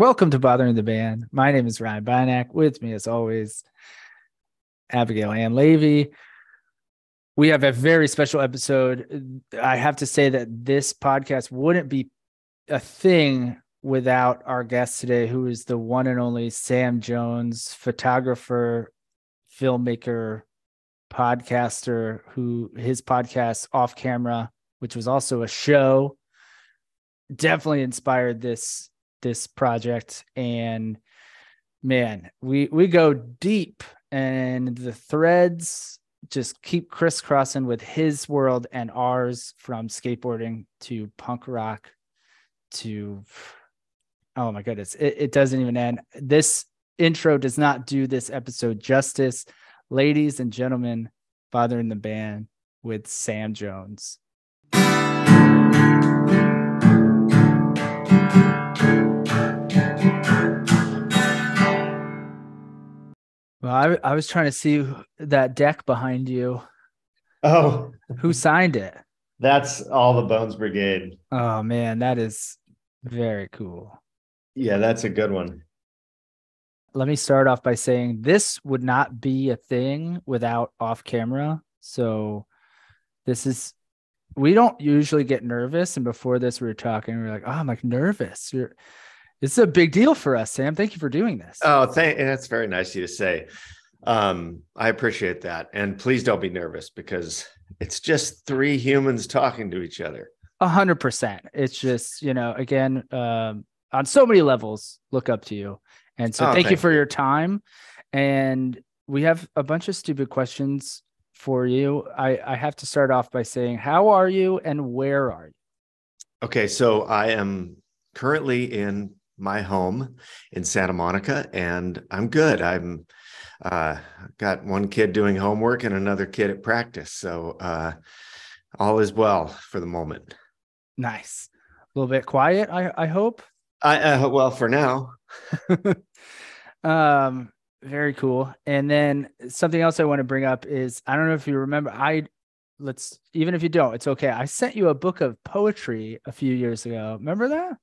Welcome to Bothering the Band. My name is Ryan Bynack. With me, as always, Abigail Ann Levy. We have a very special episode. I have to say that this podcast wouldn't be a thing without our guest today, who is the one and only Sam Jones, photographer, filmmaker, podcaster, who his podcast Off Camera, which was also a show, definitely inspired this project. And man, we go deep, and the threads just keep crisscrossing with his world and ours, from skateboarding to punk rock to, oh my goodness, it doesn't even end. This intro does not do this episode justice. Ladies and gentlemen, Bothering the Band with Sam Jones. Well, I was trying to see that deck behind you. Oh, Who signed it? that's all the Bones Brigade. Oh man, that is very cool. Yeah, that's a good one. Let me start off by saying this would not be a thing without Off Camera. So we don't usually get nervous. And before this, we were talking, we were like, oh, I'm like nervous. This is a big deal for us, Sam. Thank you for doing this. Oh, that's very nice of you to say. I appreciate that. And please don't be nervous, because it's just three humans talking to each other. 100%. It's just, again, on so many levels, look up to you. And so thank you for your time. And we have a bunch of stupid questions for you. I have to start off by saying, how are you and where are you? Okay, so I am currently in my home in Santa Monica, and I'm good. I'm got one kid doing homework and another kid at practice. So all is well for the moment. Nice. A little bit quiet, I hope. Well, for now. Very cool. And then something else I want to bring up is, I don't know if you remember, even if you don't, it's okay. I sent you a book of poetry a few years ago. Remember that?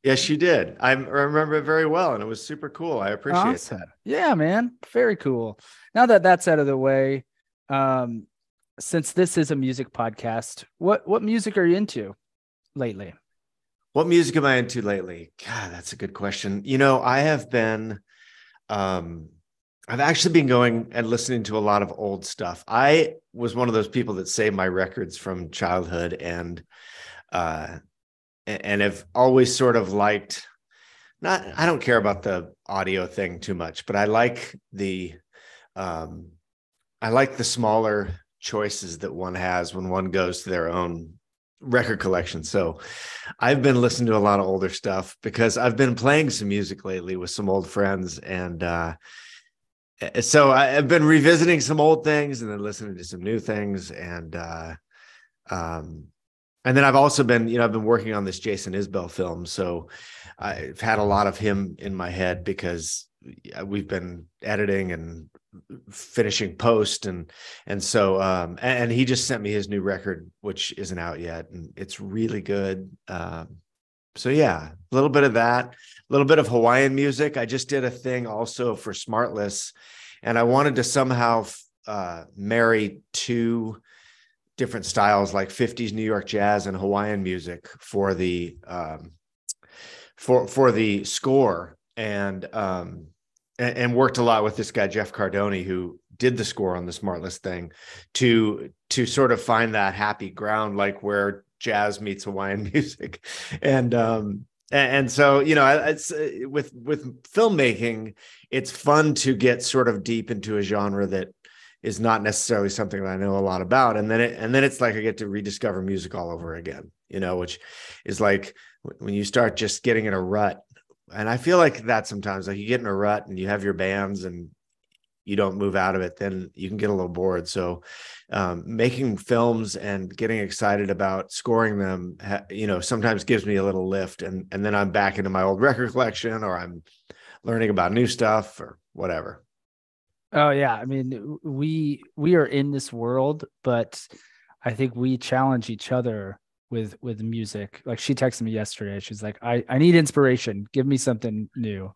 Yes, you did. I remember it very well, and it was super cool. I appreciate that. Yeah, man. Very cool. Now that that's out of the way, since this is a music podcast, what music are you into lately? What music am I into lately? God, that's a good question. I have been, I've actually been going and listening to a lot of old stuff. I was one of those people that saved my records from childhood, and have always sort of liked, I don't care about the audio thing too much, but I like the smaller choices that one has when one goes to their own record collection. So I've been listening to a lot of older stuff because I've been playing some music lately with some old friends. And so I've been revisiting some old things and then listening to some new things. And then I've also been, I've been working on this Jason Isbell film. So I've had a lot of him in my head because we've been editing and finishing post. And so, and he just sent me his new record, which isn't out yet. And it's really good. So yeah, a little bit of that, a little bit of Hawaiian music. I just did a thing also for Smartless, and I wanted to somehow marry two different styles, like 50s New York jazz and Hawaiian music for the for the score, and worked a lot with this guy Jeff Cardoni, who did the score on the Smartless thing, to sort of find that happy ground, like where jazz meets Hawaiian music. And so, it's with filmmaking, it's fun to get sort of deep into a genre that is not necessarily something that I know a lot about. And then it's like I get to rediscover music all over again, which is like when you start just getting in a rut. And I feel like that sometimes, like you get in a rut and you have your bands and you don't move out of it, then you can get a little bored. So making films and getting excited about scoring them, sometimes gives me a little lift. And then I'm back into my old record collection, or I'm learning about new stuff or whatever. Oh yeah. I mean, we are in this world, but I think we challenge each other with music. Like she texted me yesterday. She's like, I need inspiration. Give me something new.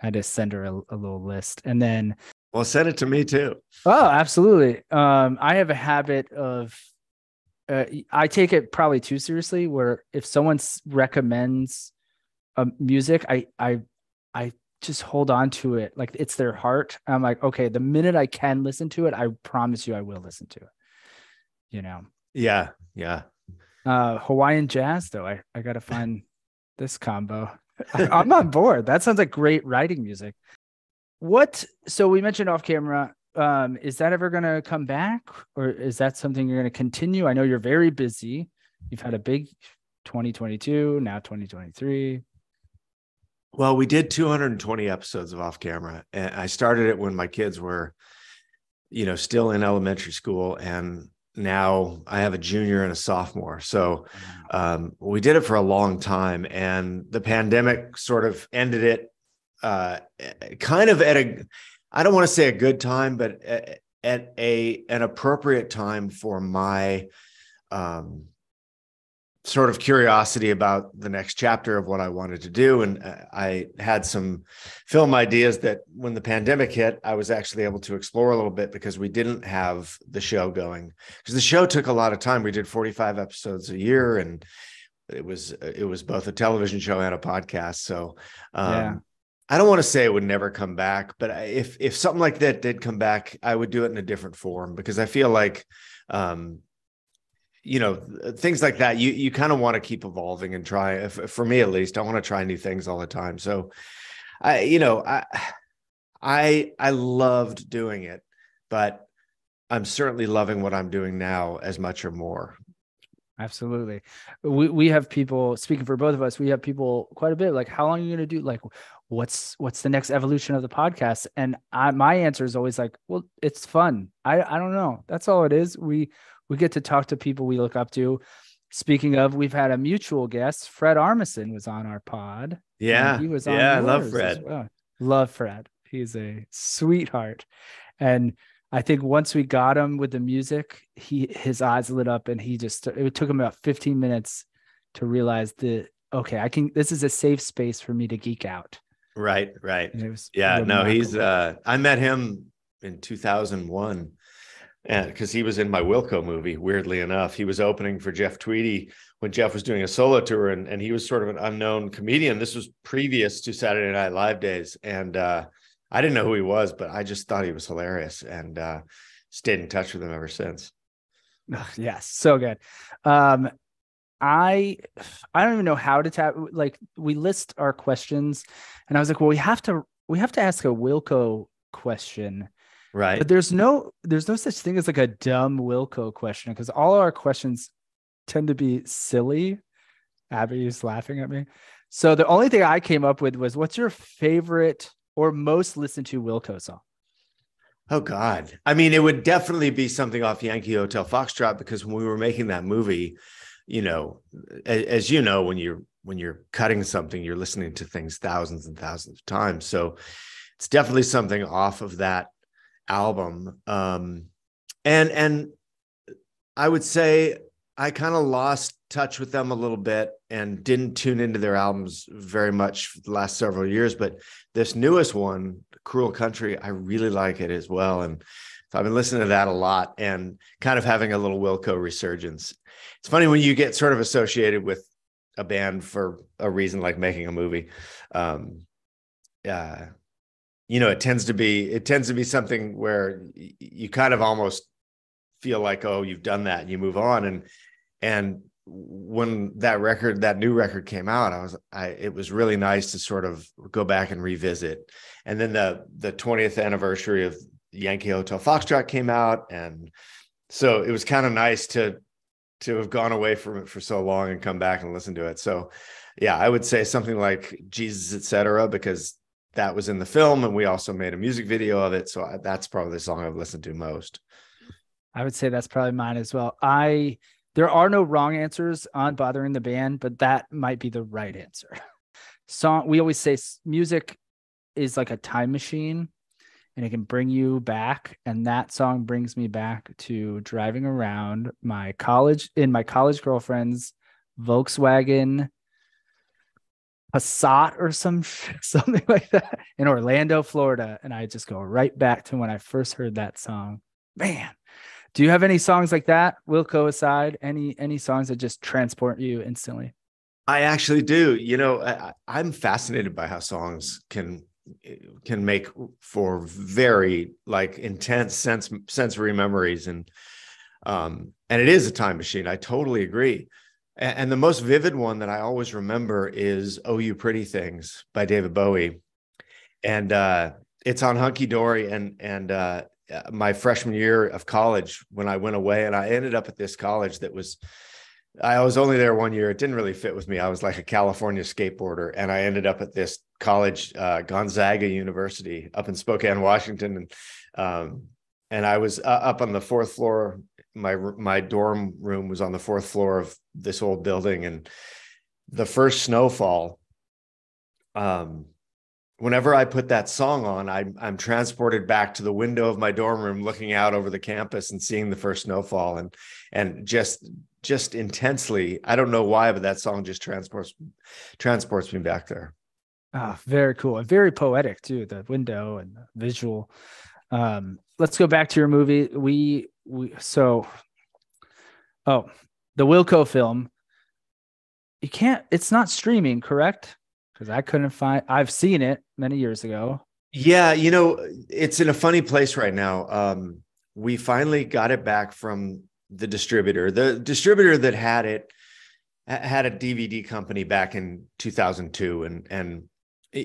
I had to send her a little list. And then Well, send it to me too. oh, absolutely. I have a habit of I take it probably too seriously where if someone recommends music, I just hold on to it like it's their heart. I'm like, okay, the minute I can listen to it, I promise you I will listen to it. You know. Yeah. Hawaiian jazz though. I gotta find this combo. I'm on board. That sounds like great writing music. So we mentioned off camera. Is that ever gonna come back, or is that something you're gonna continue? I know you're very busy. You've had a big 2022, now 2023. Well, we did 220 episodes of Off Camera, and I started it when my kids were, still in elementary school, and now I have a junior and a sophomore. So we did it for a long time, and the pandemic sort of ended it kind of I don't want to say a good time, but at an appropriate time for my sort of curiosity about the next chapter of what I wanted to do. And I had some film ideas that when the pandemic hit, I was actually able to explore a little bit because we didn't have the show going, because the show took a lot of time. We did 45 episodes a year, and it was both a television show and a podcast. So I don't want to say it would never come back, but if something like that did come back, I would do it in a different form, because I feel like, things like that, you kind of want to keep evolving and try. For me, at least, I want to try new things all the time. So I loved doing it, but I'm certainly loving what I'm doing now as much or more. Absolutely. We have people, speaking for both of us, we have people quite a bit like, how long are you going to do? Like, what's the next evolution of the podcast? And my answer is always like, well, it's fun. I don't know. That's all it is. We get to talk to people we look up to. Speaking of, we've had a mutual guest. Fred Armisen was on our pod. Yeah. He was on. I love Fred. Well. Love Fred. He's a sweetheart. And I think once we got him with the music, his eyes lit up, and it took him about 15 minutes to realize this is a safe space for me to geek out. Right. And it was I met him in 2001. And because he was in my Wilco movie, weirdly enough, he was opening for Jeff Tweedy when Jeff was doing a solo tour, and he was sort of an unknown comedian. This was previous to Saturday Night Live days. And I didn't know who he was, but I just thought he was hilarious, and stayed in touch with him ever since. Yes. So good. I don't even know how to tap. Like, we list our questions, and I was like, well, we have to ask a Wilco question. Right. But there's no such thing as like a dumb Wilco question, because all our questions tend to be silly. Abby is laughing at me. So the only thing I came up with was, what's your favorite or most listened to Wilco song? Oh God. I mean, it would definitely be something off Yankee Hotel Foxtrot, because when we were making that movie, as you know, when you're cutting something, you're listening to things thousands and thousands of times. So it's definitely something off of that album. And I would say I kind of lost touch with them a little bit and didn't tune into their albums very much for the last several years. But this newest one, Cruel Country, I really like it as well. And so I've been listening to that a lot and kind of having a little Wilco resurgence. It's funny when you get sort of associated with a band for a reason, like making a movie. It tends to be something where you kind of almost feel like, oh, you've done that, and you move on. And when that new record came out, it was really nice to sort of go back and revisit. And then the 20th anniversary of Yankee Hotel Foxtrot came out, and so it was kind of nice to have gone away from it for so long and come back and listen to it. So yeah, I would say something like Jesus Etc., because that was in the film, and we also made a music video of it. So that's probably the song I've listened to most. I would say that's probably mine as well. There are no wrong answers on Bothering the Band, but that might be the right answer. We always say music is like a time machine, and it can bring you back. And that song brings me back to driving around my college girlfriend's Volkswagen Passat or something like that in Orlando, Florida. And I just go right back to when I first heard that song. Man, do you have any songs like that? Wilco aside, any songs that just transport you instantly? I actually do. I'm fascinated by how songs can make for very like intense sensory memories, and it is a time machine. I totally agree. And the most vivid one that I always remember is "Oh You Pretty Things" by David Bowie, and it's on Hunky Dory. And my freshman year of college, when I went away, and I ended up at this college I was only there 1 year. It didn't really fit with me. I was like a California skateboarder, and I ended up at this college, Gonzaga University, up in Spokane, Washington, and I was up on the fourth floor. My dorm room was on the fourth floor of this old building, and the first snowfall. Whenever I put that song on, I'm transported back to the window of my dorm room, looking out over the campus and seeing the first snowfall, and just intensely. I don't know why, but that song just transports me back there. Oh, very cool and very poetic too. The window and the visual. Let's go back to your movie. The Wilco film. It's not streaming, correct? Because I couldn't find. I've seen it many years ago. Yeah, it's in a funny place right now. We finally got it back from the distributor. The distributor that had it had a DVD company back in 2002 and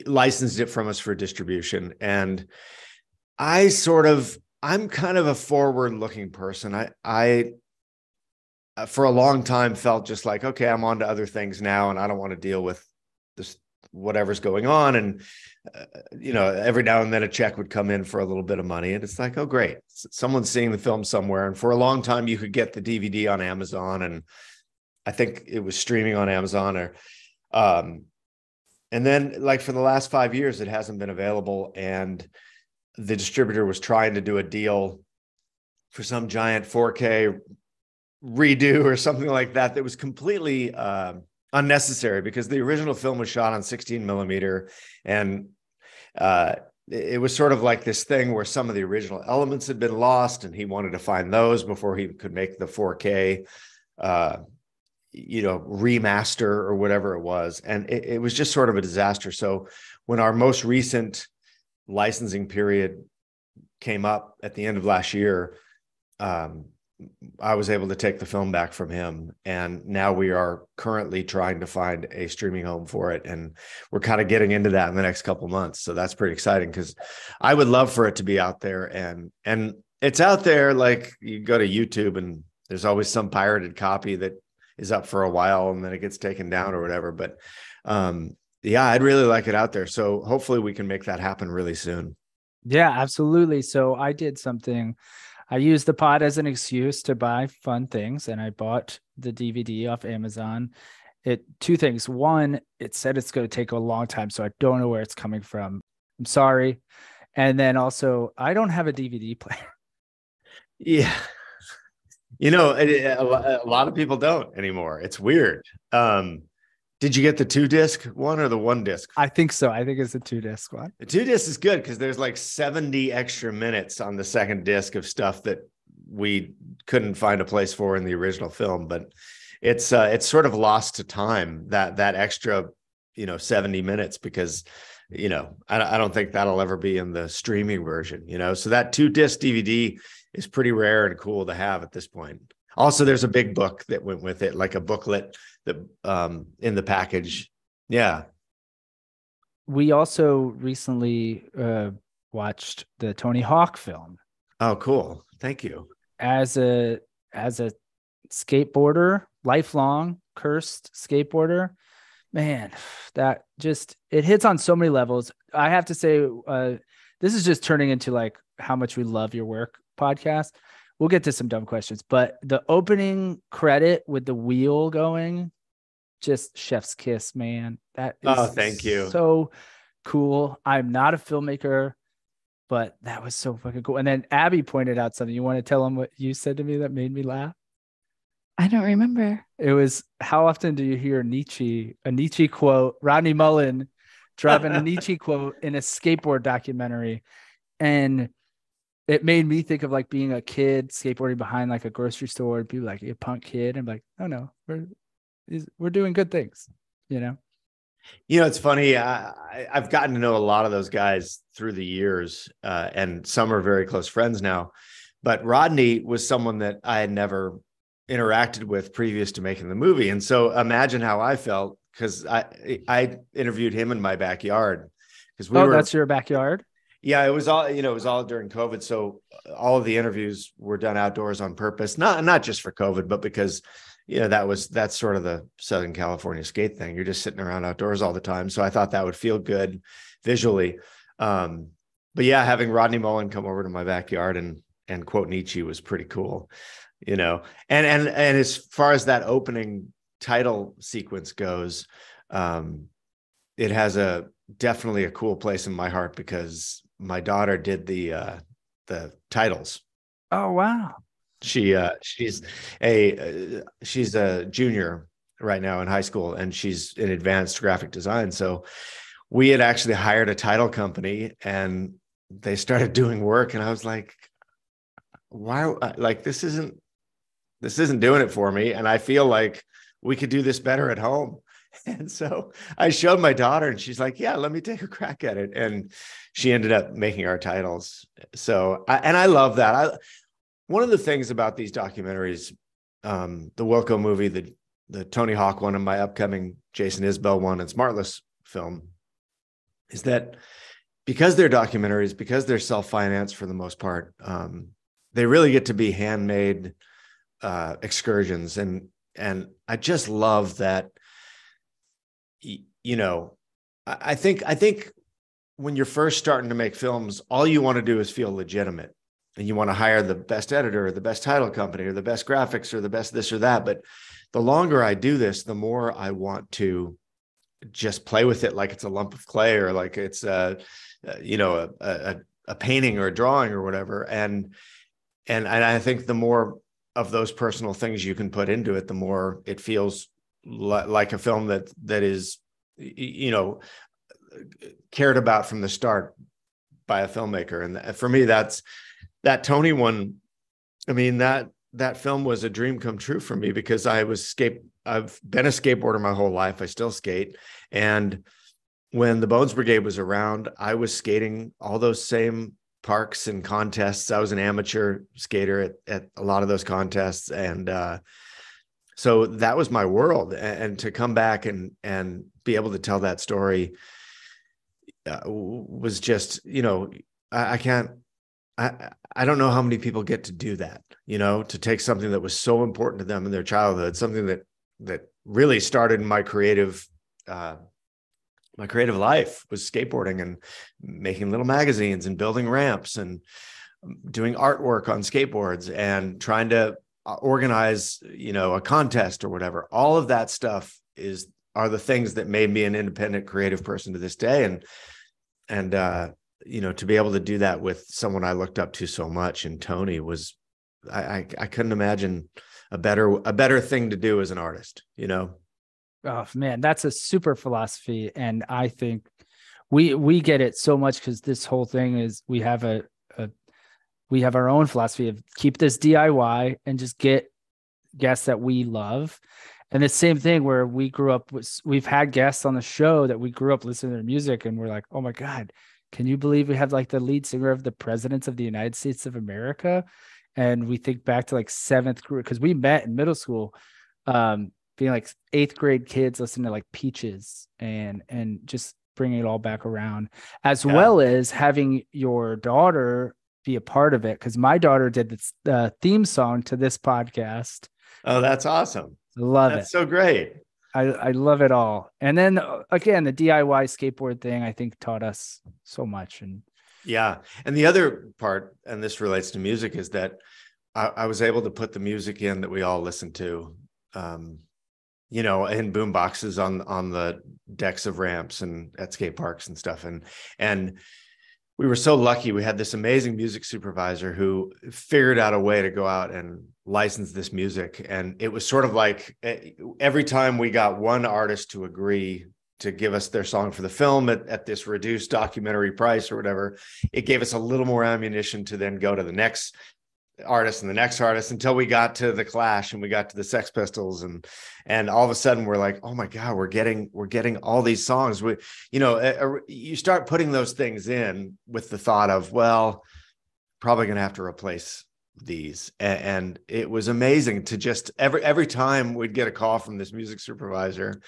licensed it from us for distribution. And I'm kind of a forward-looking person. I for a long time felt just like, okay, I'm on to other things now, and I don't want to deal with this whatever's going on. And every now and then a check would come in for a little bit of money, and it's like, oh great, someone's seeing the film somewhere. And for a long time you could get the DVD on Amazon, and I think it was streaming on Amazon, and then like for the last 5 years it hasn't been available, and the distributor was trying to do a deal for some giant 4K redo or something like that was completely unnecessary, because the original film was shot on 16 millimeter, and it was sort of like this thing where some of the original elements had been lost, and he wanted to find those before he could make the 4K remaster or whatever it was. And it was just sort of a disaster. So when our most recent licensing period came up at the end of last year, I was able to take the film back from him, and now we are currently trying to find a streaming home for it, and we're kind of getting into that in the next couple of months. So that's pretty exciting, because I would love for it to be out there, and it's out there. Like, you go to YouTube and there's always some pirated copy that is up for a while and then it gets taken down or whatever. But yeah, I'd really like it out there. So hopefully we can make that happen really soon. Yeah, absolutely. So I did something. I used the pod as an excuse to buy fun things, and I bought the DVD off Amazon. Two things. One, it said it's going to take a long time, so I don't know where it's coming from. I'm sorry. And then also, I don't have a DVD player. Yeah. A lot of people don't anymore. It's weird. Did you get the 2-disc one or the 1-disc? I think so. I think it's a 2-disc one. The 2-disc is good because there's like 70 extra minutes on the second disc of stuff that we couldn't find a place for in the original film. But it's sort of lost to time, that extra 70 minutes, because I don't think that'll ever be in the streaming version. So that 2-disc DVD is pretty rare and cool to have at this point. Also, there's a big book that went with it, like a booklet that in the package. Yeah. We also recently watched the Tony Hawk film. Oh, cool. Thank you. As a skateboarder, lifelong cursed skateboarder, man, that just, it hits on so many levels. I have to say, this is just turning into like how much we love your work podcast. We'll get to some dumb questions, but the opening credit with the wheel going, just chef's kiss, man. That is thank you. So cool. I'm not a filmmaker, but that was so fucking cool. And then Abby pointed out something. You want to tell them what you said to me that made me laugh? I don't remember. It was, how often do you hear a Nietzsche quote, Rodney Mullen dropping a Nietzsche quote in a skateboard documentary. And it made me think of like being a kid skateboarding behind like a grocery store and people like, you punk kid. I'm like, oh no, we're doing good things, you know? It's funny. I've gotten to know a lot of those guys through the years, and some are very close friends now. But Rodney was someone that I had never interacted with previous to making the movie. And so imagine how I felt, because I interviewed him in my backyard, because that's your backyard? Yeah, it was all during COVID. So all of the interviews were done outdoors on purpose, not just for COVID, but because that's sort of the Southern California skate thing. You're just sitting around outdoors all the time. So I thought that would feel good visually. But yeah, having Rodney Mullen come over to my backyard and quote Nietzsche was pretty cool, and as far as that opening title sequence goes, it has definitely a cool place in my heart because my daughter did the titles. Oh, wow. She's a junior right now in high school, and she's in advanced graphic design. So we had actually hired a title company, and they started doing work, and I was like, why? Like, this isn't doing it for me, and I feel like we could do this better at home. And so I showed my daughter, and she's like, yeah, let me take a crack at it. And she ended up making our titles. So I love that. One of the things about these documentaries, the Wilco movie, the Tony Hawk one, and my upcoming Jason Isbell one and Smartless film, is that because they're documentaries, because they're self-financed for the most part, they really get to be handmade excursions. And I just love that. I think when you're first starting to make films, all you want to do is feel legitimate. And you want to hire the best editor or the best title company or the best graphics or the best this or that. But the longer I do this, the more I want to just play with it like it's a lump of clay or like it's a painting or a drawing or whatever. And I think the more of those personal things you can put into it, the more it feels like a film that is, cared about from the start by a filmmaker. And for me, that Tony one, I mean, that film was a dream come true for me because I've been a skateboarder my whole life. I still skate. And when the Bones Brigade was around, I was skating all those same parks and contests. I was an amateur skater at a lot of those contests. And so that was my world. And to come back and be able to tell that story was just, I don't know how many people get to do that, to take something that was so important to them in their childhood, something that really started my creative life was skateboarding and making little magazines and building ramps and doing artwork on skateboards and trying to organize, a contest or whatever. All of that stuff are the things that made me an independent creative person to this day. And to be able to do that with someone I looked up to so much, and Tony was, I couldn't imagine a better thing to do as an artist, Oh man, that's a super philosophy. And I think we get it so much because this whole thing is we have our own philosophy of keep this DIY and just get guests that we love. And the same thing where we've had guests on the show that we grew up listening to their music and we're like, oh my God, can you believe we have like the lead singer of the Presidents of the United States of America? And we think back to like seventh grade, because we met in middle school, being like eighth grade kids listening to like Peaches and just bringing it all back around, as well as having your daughter be a part of it. Because my daughter did this theme song to this podcast. Oh, that's awesome. Love it. That's so great. I love it all. And then again, the DIY skateboard thing, I think taught us so much. And yeah. And the other part, and this relates to music, is that I was able to put the music in that we all listen to, in boom boxes on the decks of ramps and at skate parks and stuff. And we were so lucky. We had this amazing music supervisor who figured out a way to go out and license this music. And it was sort of like every time we got one artist to agree to give us their song for the film at this reduced documentary price or whatever, it gave us a little more ammunition to then go to the next artist and the next artist until we got to the Clash and we got to the Sex Pistols, and all of a sudden we're like, oh my God, we're getting all these songs. You start putting those things in with the thought of, well, probably going to have to replace these. And it was amazing to just every time we'd get a call from this music supervisor,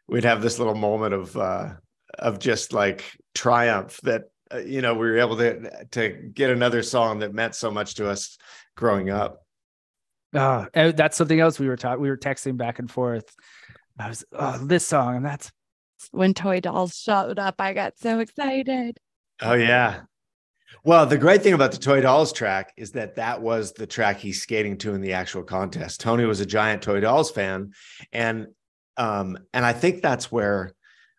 we'd have this little moment of just like triumph that we were able to get another song that meant so much to us growing up. And that's something else we were texting back and forth. I was, this song, and that's when Toy Dolls showed up. I got so excited. Oh yeah. Well, the great thing about the Toy Dolls track is that was the track he's skating to in the actual contest. Tony was a giant Toy Dolls fan, and I think that's where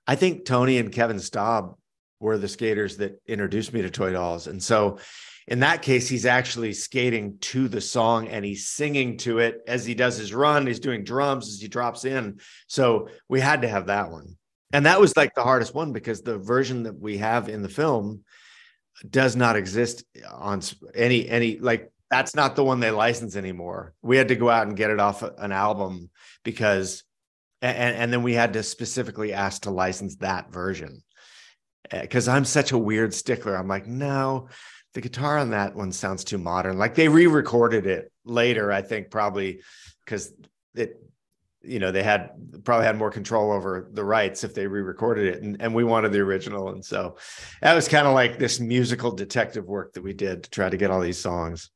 I think Tony and Kevin Staub were the skaters that introduced me to Toy Dolls. And so in that case, he's actually skating to the song and he's singing to it as he does his run. He's doing drums as he drops in. So we had to have that one. And that was like the hardest one because the version that we have in the film does not exist on any like, that's not the one they license anymore. We had to go out and get it off an album because, and then we had to specifically ask to license that version. Because I'm such a weird stickler. I'm like, no, the guitar on that one sounds too modern. Like they re-recorded it later, I think, probably because they probably had more control over the rights if they re-recorded it. And we wanted the original. And so that was kind of like this musical detective work that we did to try to get all these songs.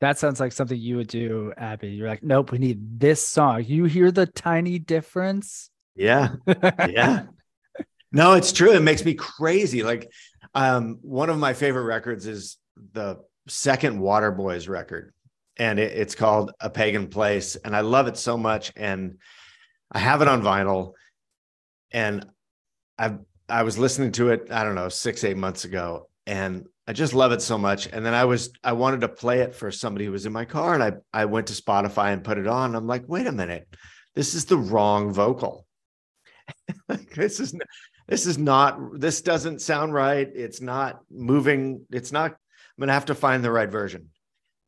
That sounds like something you would do, Abby. You're like, nope, we need this song. You hear the tiny difference? Yeah. Yeah. No, it's true. It makes me crazy. Like one of my favorite records is the second Waterboys record, and it's called A Pagan Place. And I love it so much. And I have it on vinyl, and I was listening to it, I don't know, 6-8 months ago, and I just love it so much. And then I wanted to play it for somebody who was in my car, and I went to Spotify and put it on. And I'm like, wait a minute, this is the wrong vocal. This doesn't sound right. It's not moving. I'm going to have to find the right version.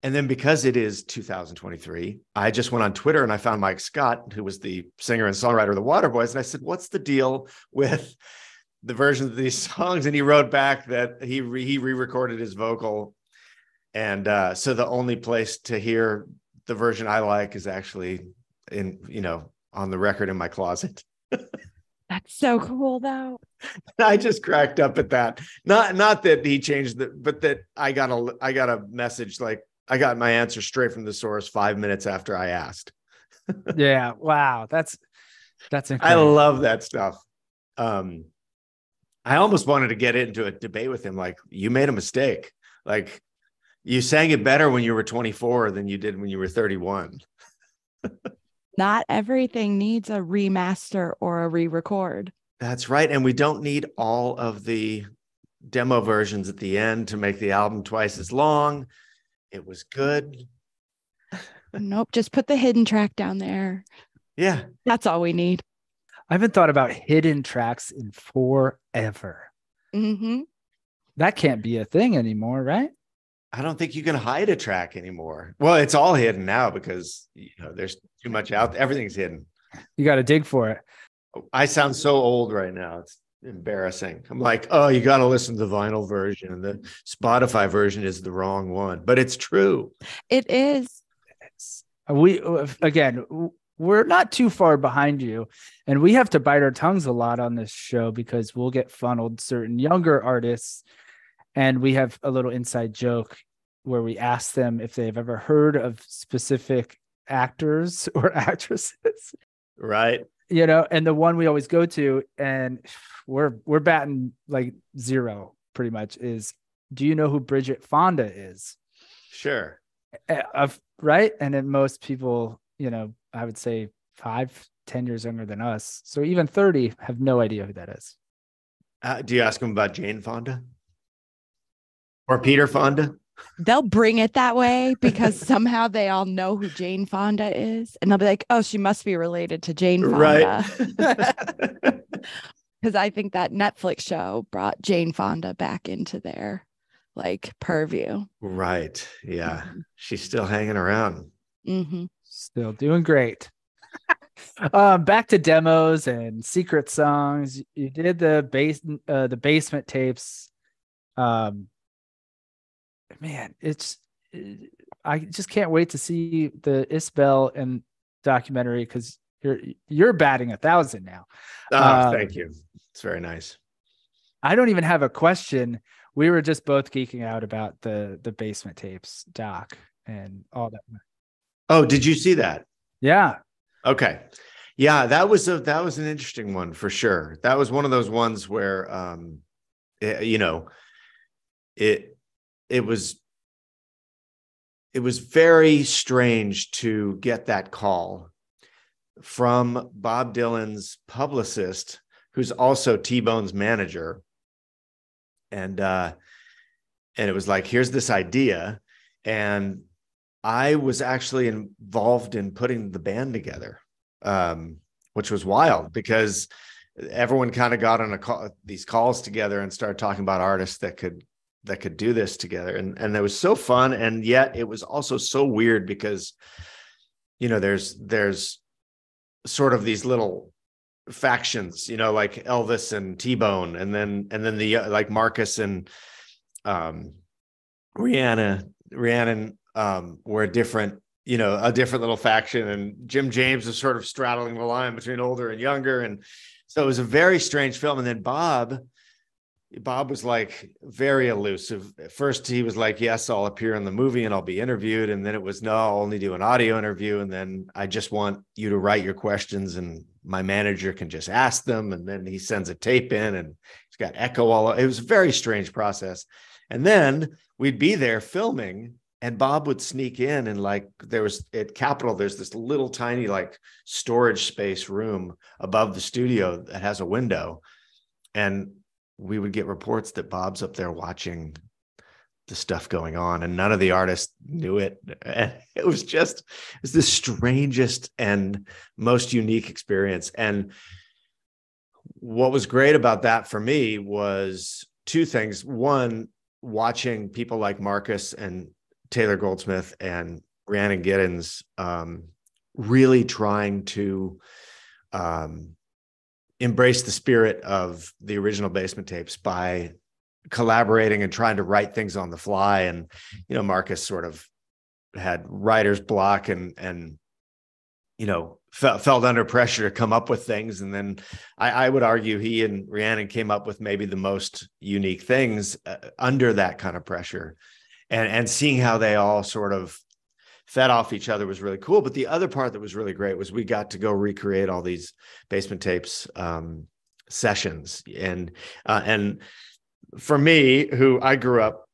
And then because it is 2023, I just went on Twitter and I found Mike Scott, who was the singer and songwriter of the Waterboys. And I said, what's the deal with the versions of these songs? And he wrote back that he re-recorded his vocal. And so the only place to hear the version I like is actually on the record in my closet. That's so cool, though. I just cracked up at that. Not that he changed but that I got a message, like I got my answer straight from the source 5 minutes after I asked. Yeah. Wow. That's incredible. I love that stuff. I almost wanted to get into a debate with him. Like, you made a mistake. Like, you sang it better when you were 24 than you did when you were 31. Not everything needs a remaster or a re-record. That's right. And we don't need all of the demo versions at the end to make the album twice as long. It was good. Nope. Just put the hidden track down there. Yeah. That's all we need. I haven't thought about hidden tracks in forever. Mm-hmm. That can't be a thing anymore, right? I don't think you can hide a track anymore. Well, it's all hidden now because there's too much out. Everything's hidden. You got to dig for it. I sound so old right now. It's embarrassing. I'm like, oh, you got to listen to the vinyl version, and the Spotify version is the wrong one. But it's true. It is. We're not too far behind you, and we have to bite our tongues a lot on this show because we'll get funneled certain younger artists. And we have a little inside joke where we ask them if they've ever heard of specific actors or actresses. Right. And the one we always go to, and we're batting like zero pretty much, is, do you know who Bridget Fonda is? Sure. Right. And then most people, I would say 5-10 years younger than us. So even 30 have no idea who that is. Do you ask them about Jane Fonda? Or Peter Fonda. They'll bring it that way because somehow they all know who Jane Fonda is. And they'll be like, oh, she must be related to Jane Fonda. Right. Because I think that Netflix show brought Jane Fonda back into their like purview. Right. Yeah. She's still hanging around. Mm-hmm. Still doing great. Back to demos and secret songs. You did the basement tapes. Man, I just can't wait to see the Isbell and documentary, because you're batting 1,000 now. Thank you. It's very nice. I don't even have a question. We were just both geeking out about the basement tapes doc and all that. Oh, did you see that? Yeah. Okay. Yeah, that was an interesting one for sure. That was one of those ones where it was very strange to get that call from Bob Dylan's publicist, who's also T-Bone's manager. And it was like, here's this idea. And I was actually involved in putting the band together, which was wild because everyone kind of got on these calls together and started talking about artists that could do this together. And it was so fun. And yet it was also so weird because, there's sort of these little factions, like Elvis and T-Bone, and then the like Marcus and Rhiannon were a different little faction, and Jim James was sort of straddling the line between older and younger. And so it was a very strange film. And then Bob was like very elusive. At first he was like, yes, I'll appear in the movie and I'll be interviewed. And then it was, no, I'll only do an audio interview. And then I just want you to write your questions and my manager can just ask them. And then he sends a tape in and it's got echo all over. It was a very strange process. And then we'd be there filming and Bob would sneak in, and like there was at Capitol, there's this little tiny like storage space room above the studio that has a window. And we would get reports that Bob's up there watching the stuff going on, and none of the artists knew it. And it was the strangest and most unique experience. And what was great about that for me was two things. One, watching people like Marcus and Taylor Goldsmith and Rhiannon Giddens really trying to embrace the spirit of the original Basement Tapes by collaborating and trying to write things on the fly. And, Marcus sort of had writer's block and felt under pressure to come up with things. And then I would argue he and Rhiannon came up with maybe the most unique things under that kind of pressure. And seeing how they all sort of fed off each other was really cool. But the other part that was really great was we got to go recreate all these Basement Tapes sessions. And for me, who I grew up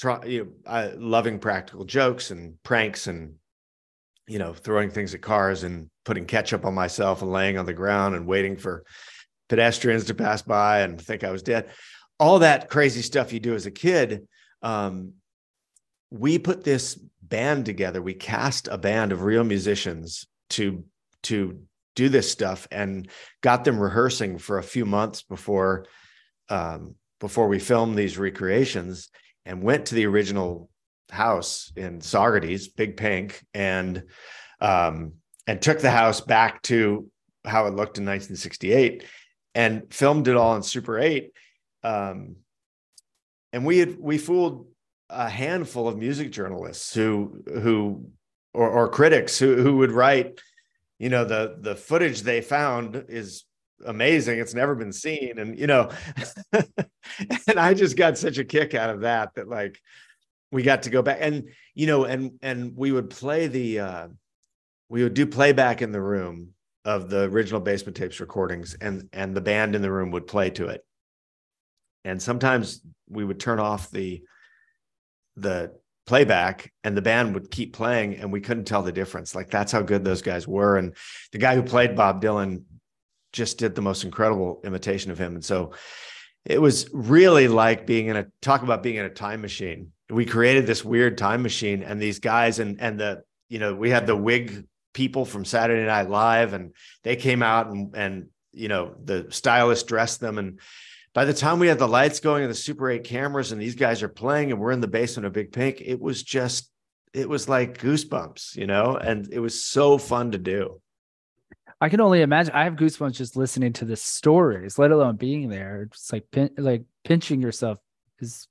loving practical jokes and pranks and, throwing things at cars and putting ketchup on myself and laying on the ground and waiting for pedestrians to pass by and think I was dead. All that crazy stuff you do as a kid. We put this band together. We cast a band of real musicians to do this stuff and got them rehearsing for a few months before we filmed these recreations, and went to the original house in Saugerties, Big Pink, and took the house back to how it looked in 1968 and filmed it all in Super 8. And we fooled a handful of music journalists or critics who would write, the footage they found is amazing. It's never been seen. And, and I just got such a kick out of that like we got to go back and, and we would we would do playback in the room of the original Basement Tapes recordings, and the band in the room would play to it. And sometimes we would turn off the playback and the band would keep playing and we couldn't tell the difference. Like that's how good those guys were. And the guy who played Bob Dylan just did the most incredible imitation of him. And so it was really like talk about being in a time machine. We created this weird time machine, and these guys and the, we had the wig people from Saturday Night Live, and they came out and the stylist dressed them. And by the time we had the lights going and the Super 8 cameras and these guys are playing and we're in the basement of Big Pink, it was like goosebumps, and it was so fun to do. I can only imagine. I have goosebumps just listening to the stories, let alone being there. It's like pinching yourself is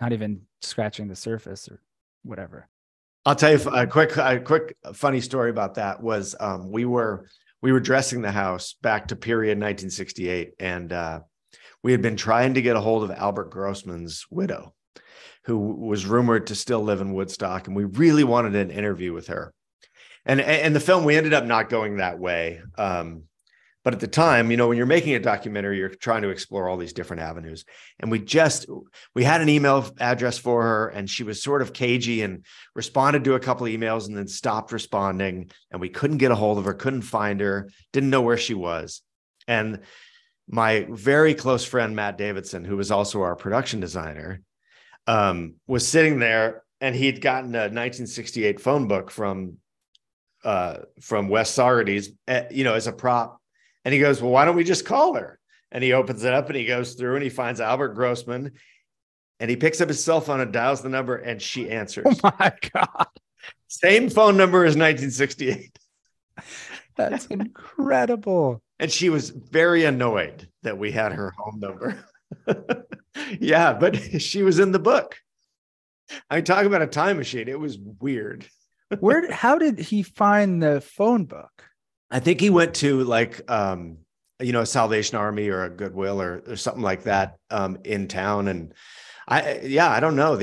not even scratching the surface or whatever. I'll tell you a quick funny story about that was we were dressing the house back to period 1968, and we had been trying to get a hold of Albert Grossman's widow, who was rumored to still live in Woodstock, and we really wanted an interview with her. And the film, we ended up not going that way. But at the time, when you're making a documentary, you're trying to explore all these different avenues. And we had an email address for her, and she was sort of cagey and responded to a couple of emails and then stopped responding. And we couldn't get a hold of her, couldn't find her, didn't know where she was. And my very close friend, Matt Davidson, who was also our production designer, was sitting there, and he'd gotten a 1968 phone book from Wes Socrates, as a prop. And he goes, well, why don't we just call her? And he opens it up and he goes through and he finds Albert Grossman, and he picks up his cell phone and dials the number, and she answers. Oh my God. Same phone number as 1968. That's incredible. And she was very annoyed that we had her home number. Yeah, but she was in the book. I mean, talk about a time machine. It was weird. How did he find the phone book? I think he went to a Salvation Army or a Goodwill or something like that in town. And I don't know,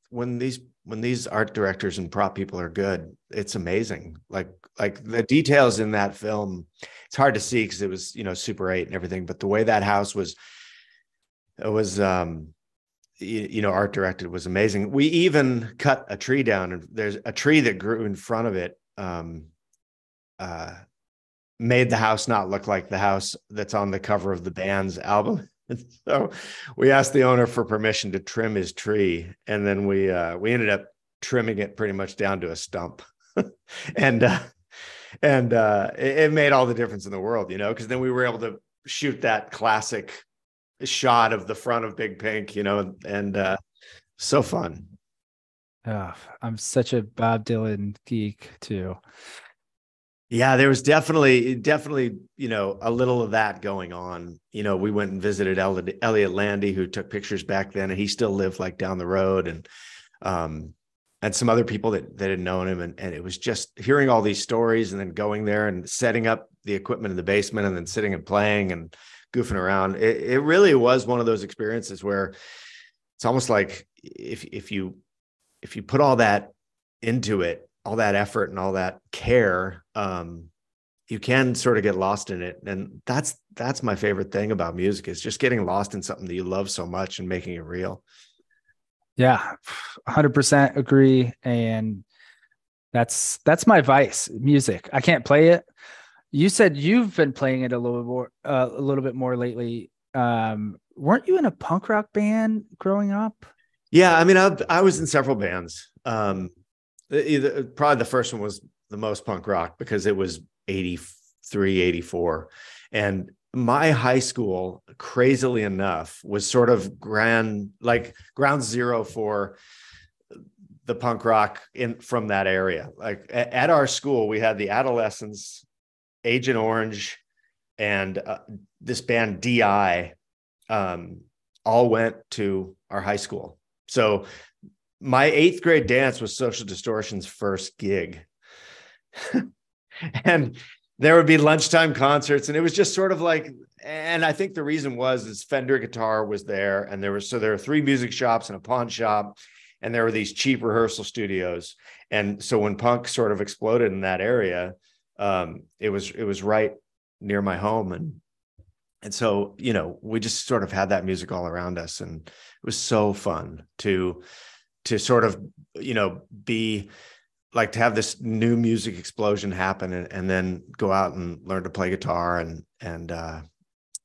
when these art directors and prop people are good, it's amazing. Like the details in that film, it's hard to see because it was, Super 8 and everything, but the way that house was art directed was amazing. We even cut a tree down, and there's a tree that grew in front of it, made the house not look like the house that's on the cover of the band's album. And so we asked the owner for permission to trim his tree, and then we ended up trimming it pretty much down to a stump. and it made all the difference in the world, because then we were able to shoot that classic shot of the front of Big Pink, and so fun. Oh, I'm such a Bob Dylan geek too. Yeah, there was definitely, a little of that going on. We went and visited Elliot Landy, who took pictures back then, and he still lived like down the road, and some other people that had known him. And it was just hearing all these stories and then going there and setting up the equipment in the basement and then sitting and playing and goofing around. It really was one of those experiences where it's almost like if you put all that into it, all that effort and all that care, you can sort of get lost in it. And that's my favorite thing about music, is just getting lost in something that you love so much and making it real. Yeah, 100% agree. And that's my vice, music. I can't play it. You said you've been playing it a little bit more lately. Weren't you in a punk rock band growing up? Yeah, I mean, I was in several bands. Probably the first one was the most punk rock because it was 83, 84. And my high school, crazily enough, was sort of ground zero for the punk rock from that area. Like at our school, we had the Adolescents, Agent Orange, and this band DI all went to our high school. So my 8th grade dance was Social Distortion's first gig. And there would be lunchtime concerts, and it was just sort of like, and I think the reason is Fender Guitar was there, and there were 3 music shops and a pawn shop, and there were these cheap rehearsal studios. And so when punk sort of exploded in that area, it was right near my home. And so, we just sort of had that music all around us, and it was so fun to sort of, be like, to have this new music explosion happen and then go out and learn to play guitar and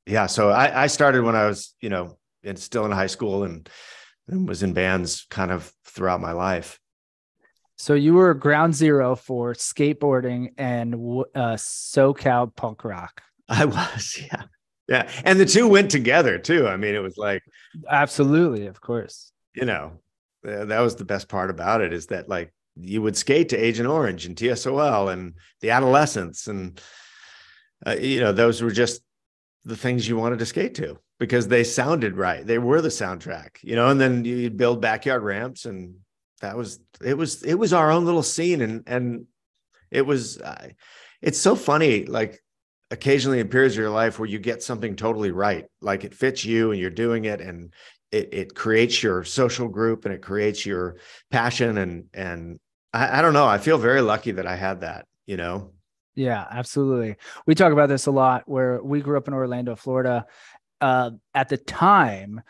yeah. So I started when I was, still in high school and was in bands kind of throughout my life. So you were ground zero for skateboarding and SoCal punk rock. I was, yeah. Yeah. And the two went together too. I mean, it was like, absolutely, of course. That was the best part about it, is that like you would skate to Agent Orange and TSOL and the Adolescents. And, those were just the things you wanted to skate to because they sounded right. They were the soundtrack, and then you'd build backyard ramps, and it was our own little scene. And it was, it's so funny. Like occasionally in periods of your life where you get something totally right, like it fits you and you're doing it, and it creates your social group and it creates your passion. And I don't know. I feel very lucky that I had that, Yeah, absolutely. We talk about this a lot where we grew up in Orlando, Florida. At the time,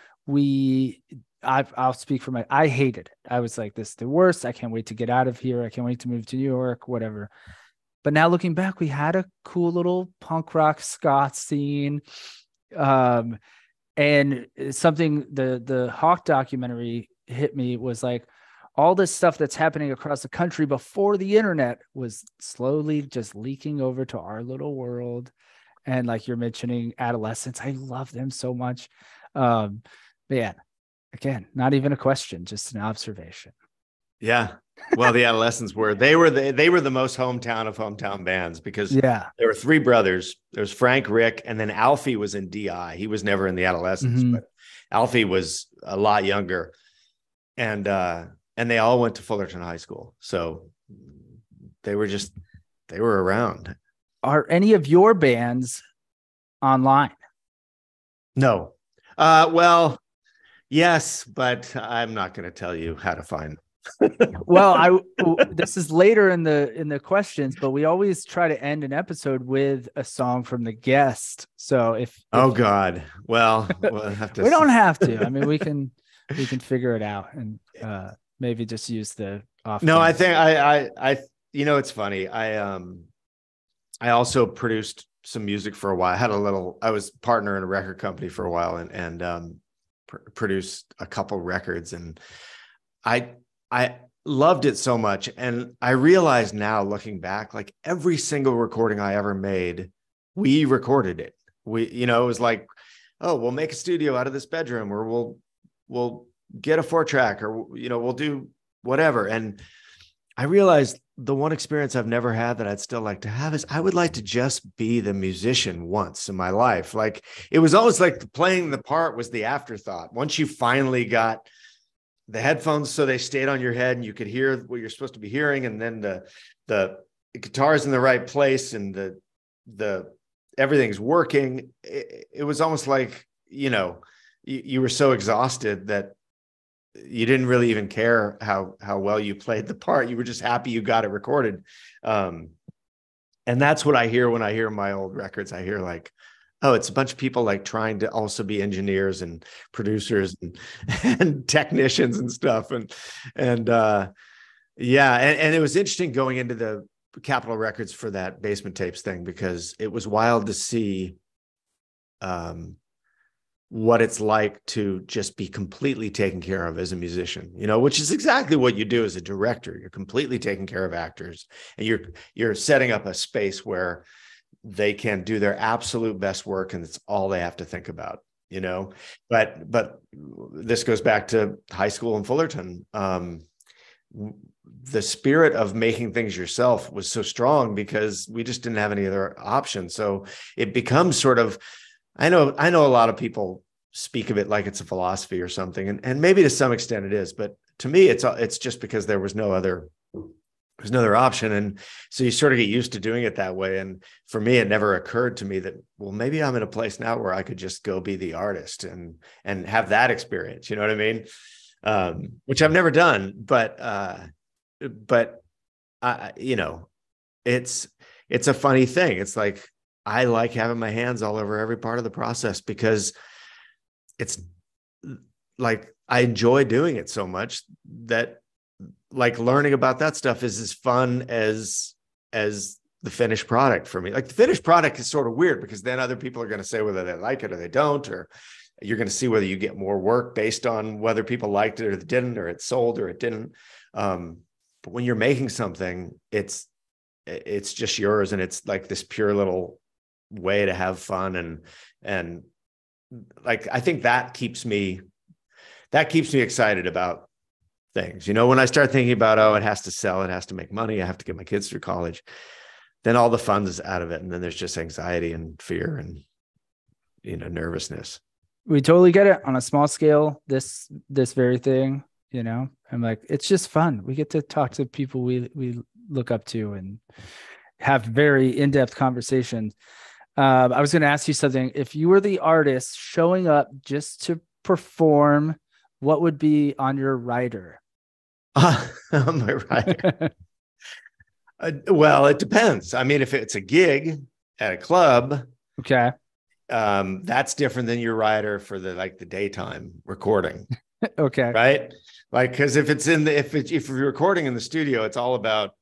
I'll speak for I hated it. I was like, this is the worst. I can't wait to get out of here. I can't wait to move to New York, whatever. But now looking back, we had a cool little punk rock ska scene. And something the Hawk documentary hit me was like, all this stuff that's happening across the country before the internet was slowly just leaking over to our little world. And like you're mentioning Adolescents, I love them so much. But yeah, again, not even a question, just an observation. Yeah. Well, the Adolescents were the most hometown of hometown bands because there were three brothers. There was Frank, Rick, and then Alfie was in DI. He was never in the Adolescents, but Alfie was a lot younger. And they all went to Fullerton High School. So they were around. Are any of your bands online? No. Well, yes, but I'm not going to tell you how to find. Well, this is later in the questions, but we always try to end an episode with a song from the guest. So if oh God, well, we'll have to. We don't have to. I mean, we can figure it out and maybe just use the off. No, I think I it's funny. I also produced some music for a while. I was partner in a record company for a while and produced a couple records, and I loved it so much. And I realize now, looking back, like every single recording I ever made, we recorded it. It was like, oh, we'll make a studio out of this bedroom, or we'll get a 4-track, or, we'll do whatever. And I realized the one experience I've never had that I'd still like to have is I would like to just be the musician once in my life. Like it was always like playing the part was the afterthought. Once you finally got the headphones so they stayed on your head and you could hear what you're supposed to be hearing, and then the guitar's in the right place and the everything's working. It was almost like, you were so exhausted that you didn't really even care how well you played the part. You were just happy you got it recorded. And that's what I hear when I hear my old records. I hear like, oh, it's a bunch of people like trying to also be engineers and producers and technicians and stuff. And it was interesting going into the Capitol Records for that Basement Tapes thing, because it was wild to see what it's like to just be completely taken care of as a musician, which is exactly what you do as a director. You're completely taking care of actors, and you're setting up a space where they can do their absolute best work, and it's all they have to think about, but this goes back to high school in Fullerton. The spirit of making things yourself was so strong because we just didn't have any other option. So it becomes sort of, I know a lot of people speak of it like it's a philosophy or something, and maybe to some extent it is, but to me, it's just because there was no other option. And so you sort of get used to doing it that way. And for me, it never occurred to me that, well, maybe I'm in a place now where I could just go be the artist and have that experience. You know what I mean? Which I've never done, but it's a funny thing. It's like, I like having my hands all over every part of the process because it's like, I enjoy doing it so much that like learning about that stuff is as fun as the finished product for me. Like the finished product is sort of weird because then other people are going to say whether they like it or they don't, or you're going to see whether you get more work based on whether people liked it or they didn't, or it sold or it didn't. But when you're making something, it's just yours, and it's like this pure little way to have fun. And like, I think that keeps me excited about things. You know, when I start thinking about, oh, it has to sell, it has to make money, I have to get my kids through college, then all the fun is out of it. And then there's just anxiety and fear and, you know, nervousness. We totally get it on a small scale, this very thing, you know. I'm like, it's just fun. We get to talk to people we look up to and have very in-depth conversations. I was going to ask you something. If you were the artist showing up just to perform, what would be on your rider? My rider. Well, it depends. I mean, if it's a gig at a club, okay, that's different than your rider for the daytime recording. Okay, right? Like, because if you're recording in the studio, it's all about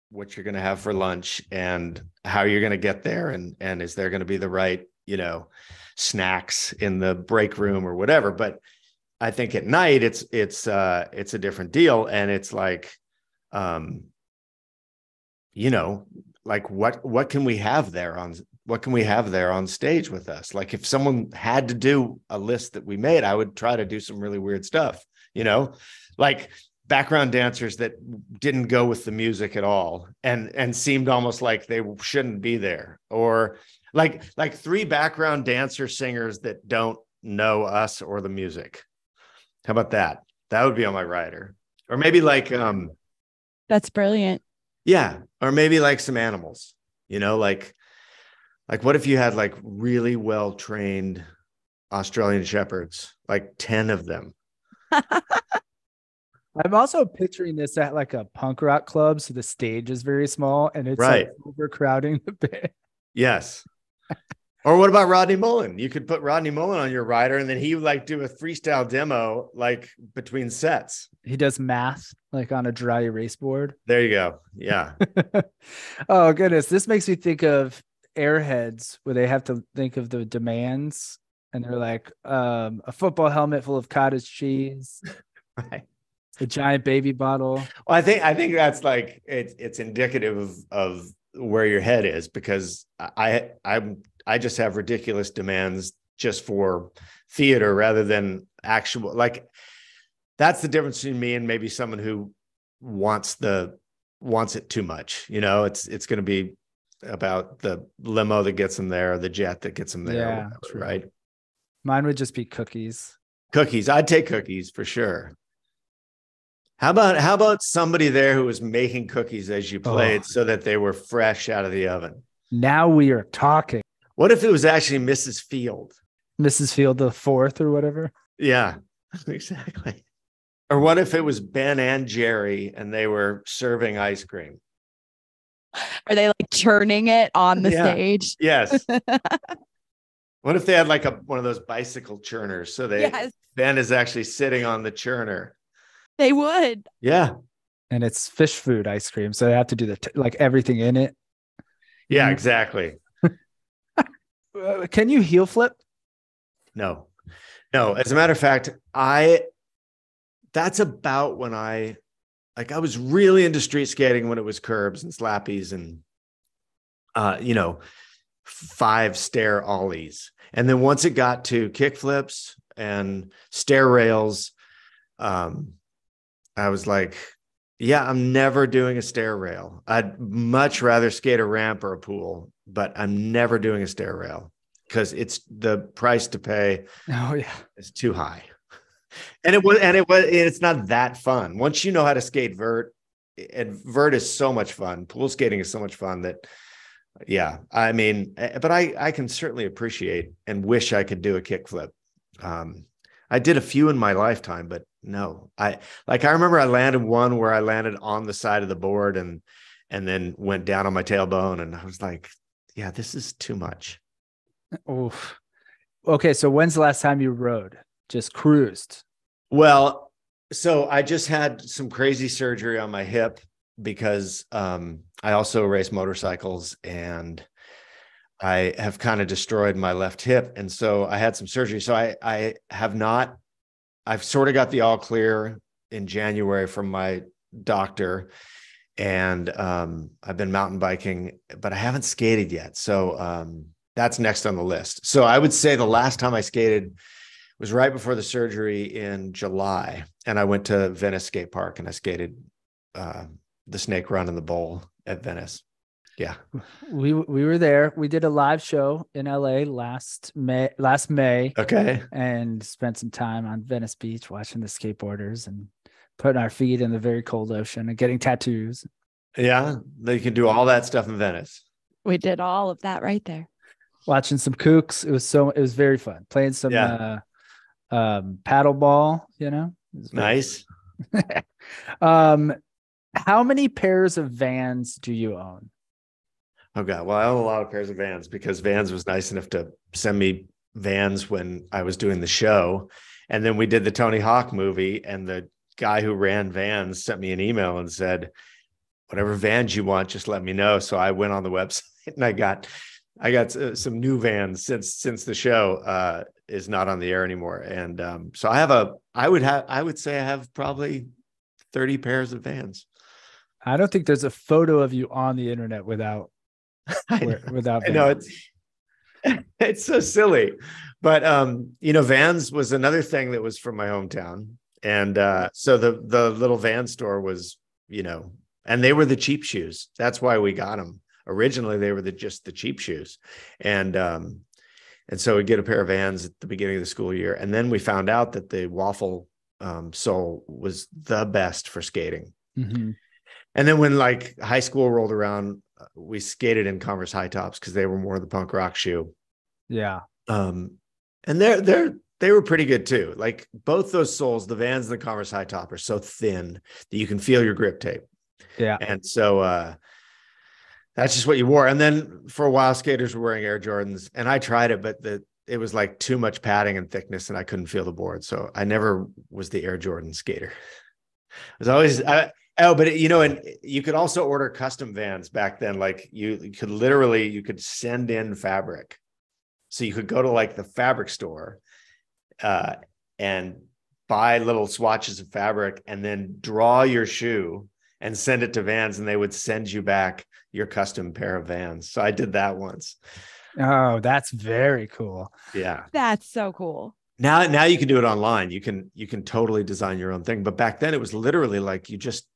what you're going to have for lunch and how you're going to get there, and is there going to be the right, you know, snacks in the break room or whatever. But I think at night it's a different deal, and it's like, you know, like what can we have there on stage with us? Like, if someone had to do a list that we made, I would try to do some really weird stuff, you know, like background dancers that didn't go with the music at all and seemed almost like they shouldn't be there, or like 3 background dancer singers that don't know us or the music. How about that? That would be on my rider. Or maybe that's brilliant. Yeah. Or maybe like some animals, you know, like what if you had like really well-trained Australian shepherds, like 10 of them? I'm also picturing this at like a punk rock club. So the stage is very small and it's right, like overcrowding the band. Yes. Or what about Rodney Mullen? You could put Rodney Mullen on your rider, and then he would like do a freestyle demo like between sets. He does math like on a dry erase board. There you go. Yeah. Oh goodness. This makes me think of Airheads, where they have to think of the demands, and they're like, a football helmet full of cottage cheese. Right. A giant baby bottle. Well, I think that's like it's indicative of where your head is, because I just have ridiculous demands just for theater rather than actual, like, that's the difference between me and maybe someone who wants it too much. You know, it's going to be about the limo that gets them there, the jet that gets them there. Yeah, whatever, right. Mine would just be cookies. I'd take cookies for sure. How about somebody there who was making cookies as you played, so that they were fresh out of the oven? Now we are talking. What if it was actually Mrs. Field? Mrs. Field the fourth or whatever? Yeah, exactly. Or what if it was Ben and Jerry and they were serving ice cream? Are they like churning it on the stage? Yes. What if they had like one of those bicycle churners? So Ben is actually sitting on the churner. They would. Yeah. And it's fish food ice cream. So they have to do like everything in it. Yeah, exactly. Can you heel flip? No. As a matter of fact, that's about when I was really into street skating when it was curbs and slappies and, 5 stair ollies. And then once it got to kick flips and stair rails, I was like, yeah, I'm never doing a stair rail. I'd much rather skate a ramp or a pool, but I'm never doing a stair rail because it's the price to pay. Oh yeah, is too high. And it's not that fun. Once you know how to skate vert, and vert is so much fun. Pool skating is so much fun that, yeah, I mean, but I can certainly appreciate and wish I could do a kickflip. I did a few in my lifetime, but no, I remember I landed one where I landed on the side of the board and then went down on my tailbone. And I was like, yeah, this is too much. Oof. Okay. So when's the last time you rode? Just cruised? Well, so I just had some crazy surgery on my hip because I also race motorcycles, and I have kind of destroyed my left hip. And so I had some surgery. So I've sort of got the all clear in January from my doctor. And I've been mountain biking, but I haven't skated yet. So that's next on the list. So I would say the last time I skated was right before the surgery in July. And I went to Venice Skate Park and I skated the Snake Run in the Bowl at Venice. Yeah. We were there. We did a live show in LA last May. Okay. And spent some time on Venice Beach watching the skateboarders and putting our feet in the very cold ocean and getting tattoos. Yeah. They can do all that stuff in Venice. We did all of that right there. Watching some kooks. It was very fun. Playing some paddle ball, you know. Nice. How many pairs of Vans do you own? Oh God. Well, I own a lot of pairs of Vans because Vans was nice enough to send me Vans when I was doing the show. And then we did the Tony Hawk movie, and the guy who ran Vans sent me an email and said, whatever Vans you want, just let me know. So I went on the website and I got some new Vans since the show is not on the air anymore. And so I would say I have probably 30 pairs of Vans. I don't think there's a photo of you on the internet without Vans. I know it's so silly, but Vans was another thing that was from my hometown. And so the little Van store was, and they were the cheap shoes. That's why we got them. Originally, they were just the cheap shoes. And so we'd get a pair of Vans at the beginning of the school year. And then we found out that the waffle sole was the best for skating. Mm-hmm. And then when like high school rolled around, we skated in Converse high tops because they were more the punk rock shoe. Yeah. And they were pretty good too. Like both those soles, the Vans and the Converse high top, are so thin that you can feel your grip tape. Yeah. And so that's just what you wore. And then for a while, skaters were wearing Air Jordans, and I tried it, but it was like too much padding and thickness, and I couldn't feel the board. So I never was the Air Jordan skater. I was always and you could also order custom Vans back then. Like you could send in fabric. So you could go to like the fabric store and buy little swatches of fabric and then draw your shoe and send it to Vans, and they would send you back your custom pair of Vans. So I did that once. Oh, that's very cool. Yeah. That's so cool. Now you can do it online. You can totally design your own thing. But back then it was literally like you just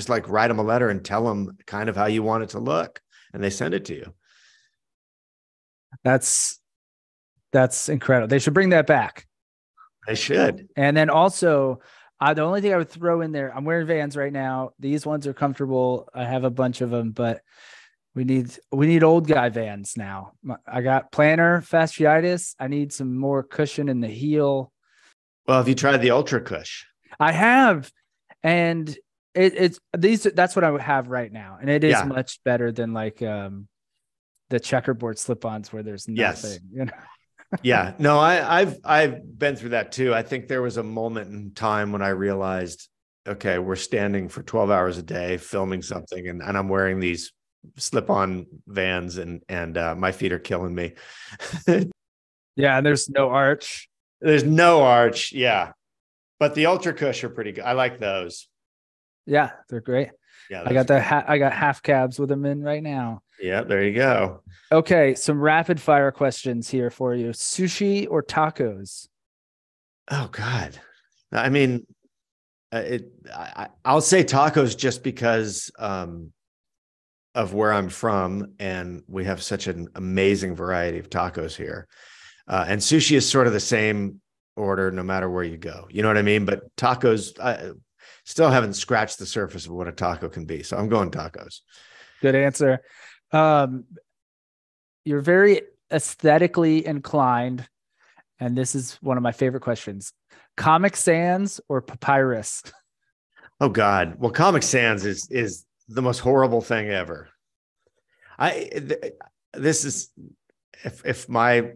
like write them a letter and tell them kind of how you want it to look, and they send it to you. That's incredible. They should bring that back. They should. And then also, the only thing I would throw in there, I'm wearing Vans right now. These ones are comfortable. I have a bunch of them, but we need old guy Vans now. I got plantar fasciitis. I need some more cushion in the heel. Well, have you tried the Ultra Cush? I have, and that's what I have right now, and it is much better than like the checkerboard slip-ons where there's nothing. Yes. Yeah, no, I've been through that too. I think there was a moment in time when I realized, okay, we're standing for 12 hours a day filming something, and I'm wearing these slip-on Vans, and my feet are killing me. Yeah, and there's no arch. There's no arch, yeah. But the Ultra Cush are pretty good. I like those. Yeah, they're great. Yeah, I got I got half cabs with them in right now. Yeah, there you go. Okay, some rapid fire questions here for you. Sushi or tacos? Oh God, I mean, I'll say tacos just because of where I'm from, and we have such an amazing variety of tacos here. And sushi is sort of the same order no matter where you go. You know what I mean? But tacos, I still haven't scratched the surface of what a taco can be. So I'm going tacos. Good answer. You're very aesthetically inclined, and this is one of my favorite questions. Comic Sans or Papyrus? Oh God. Well, Comic Sans is the most horrible thing ever. This is, if my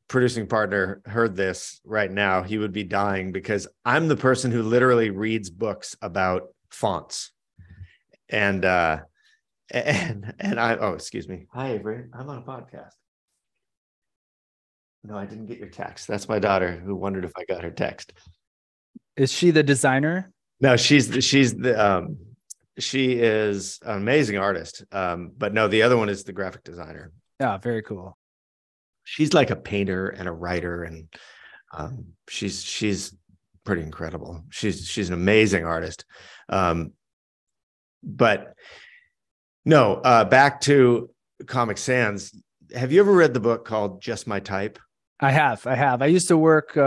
producing partner heard this right now, he would be dying, because I'm the person who literally reads books about fonts. and I, oh, excuse me. Hi, Avery. I'm on a podcast. No, I didn't get your text. That's my daughter who wondered if I got her text. Is she the designer? No, she is an amazing artist. But no, the other one is the graphic designer. Yeah, very cool. She's like a painter and a writer, and she's pretty incredible. She's an amazing artist. But no, back to Comic Sans. Have you ever read the book called Just My Type? I have. I used to work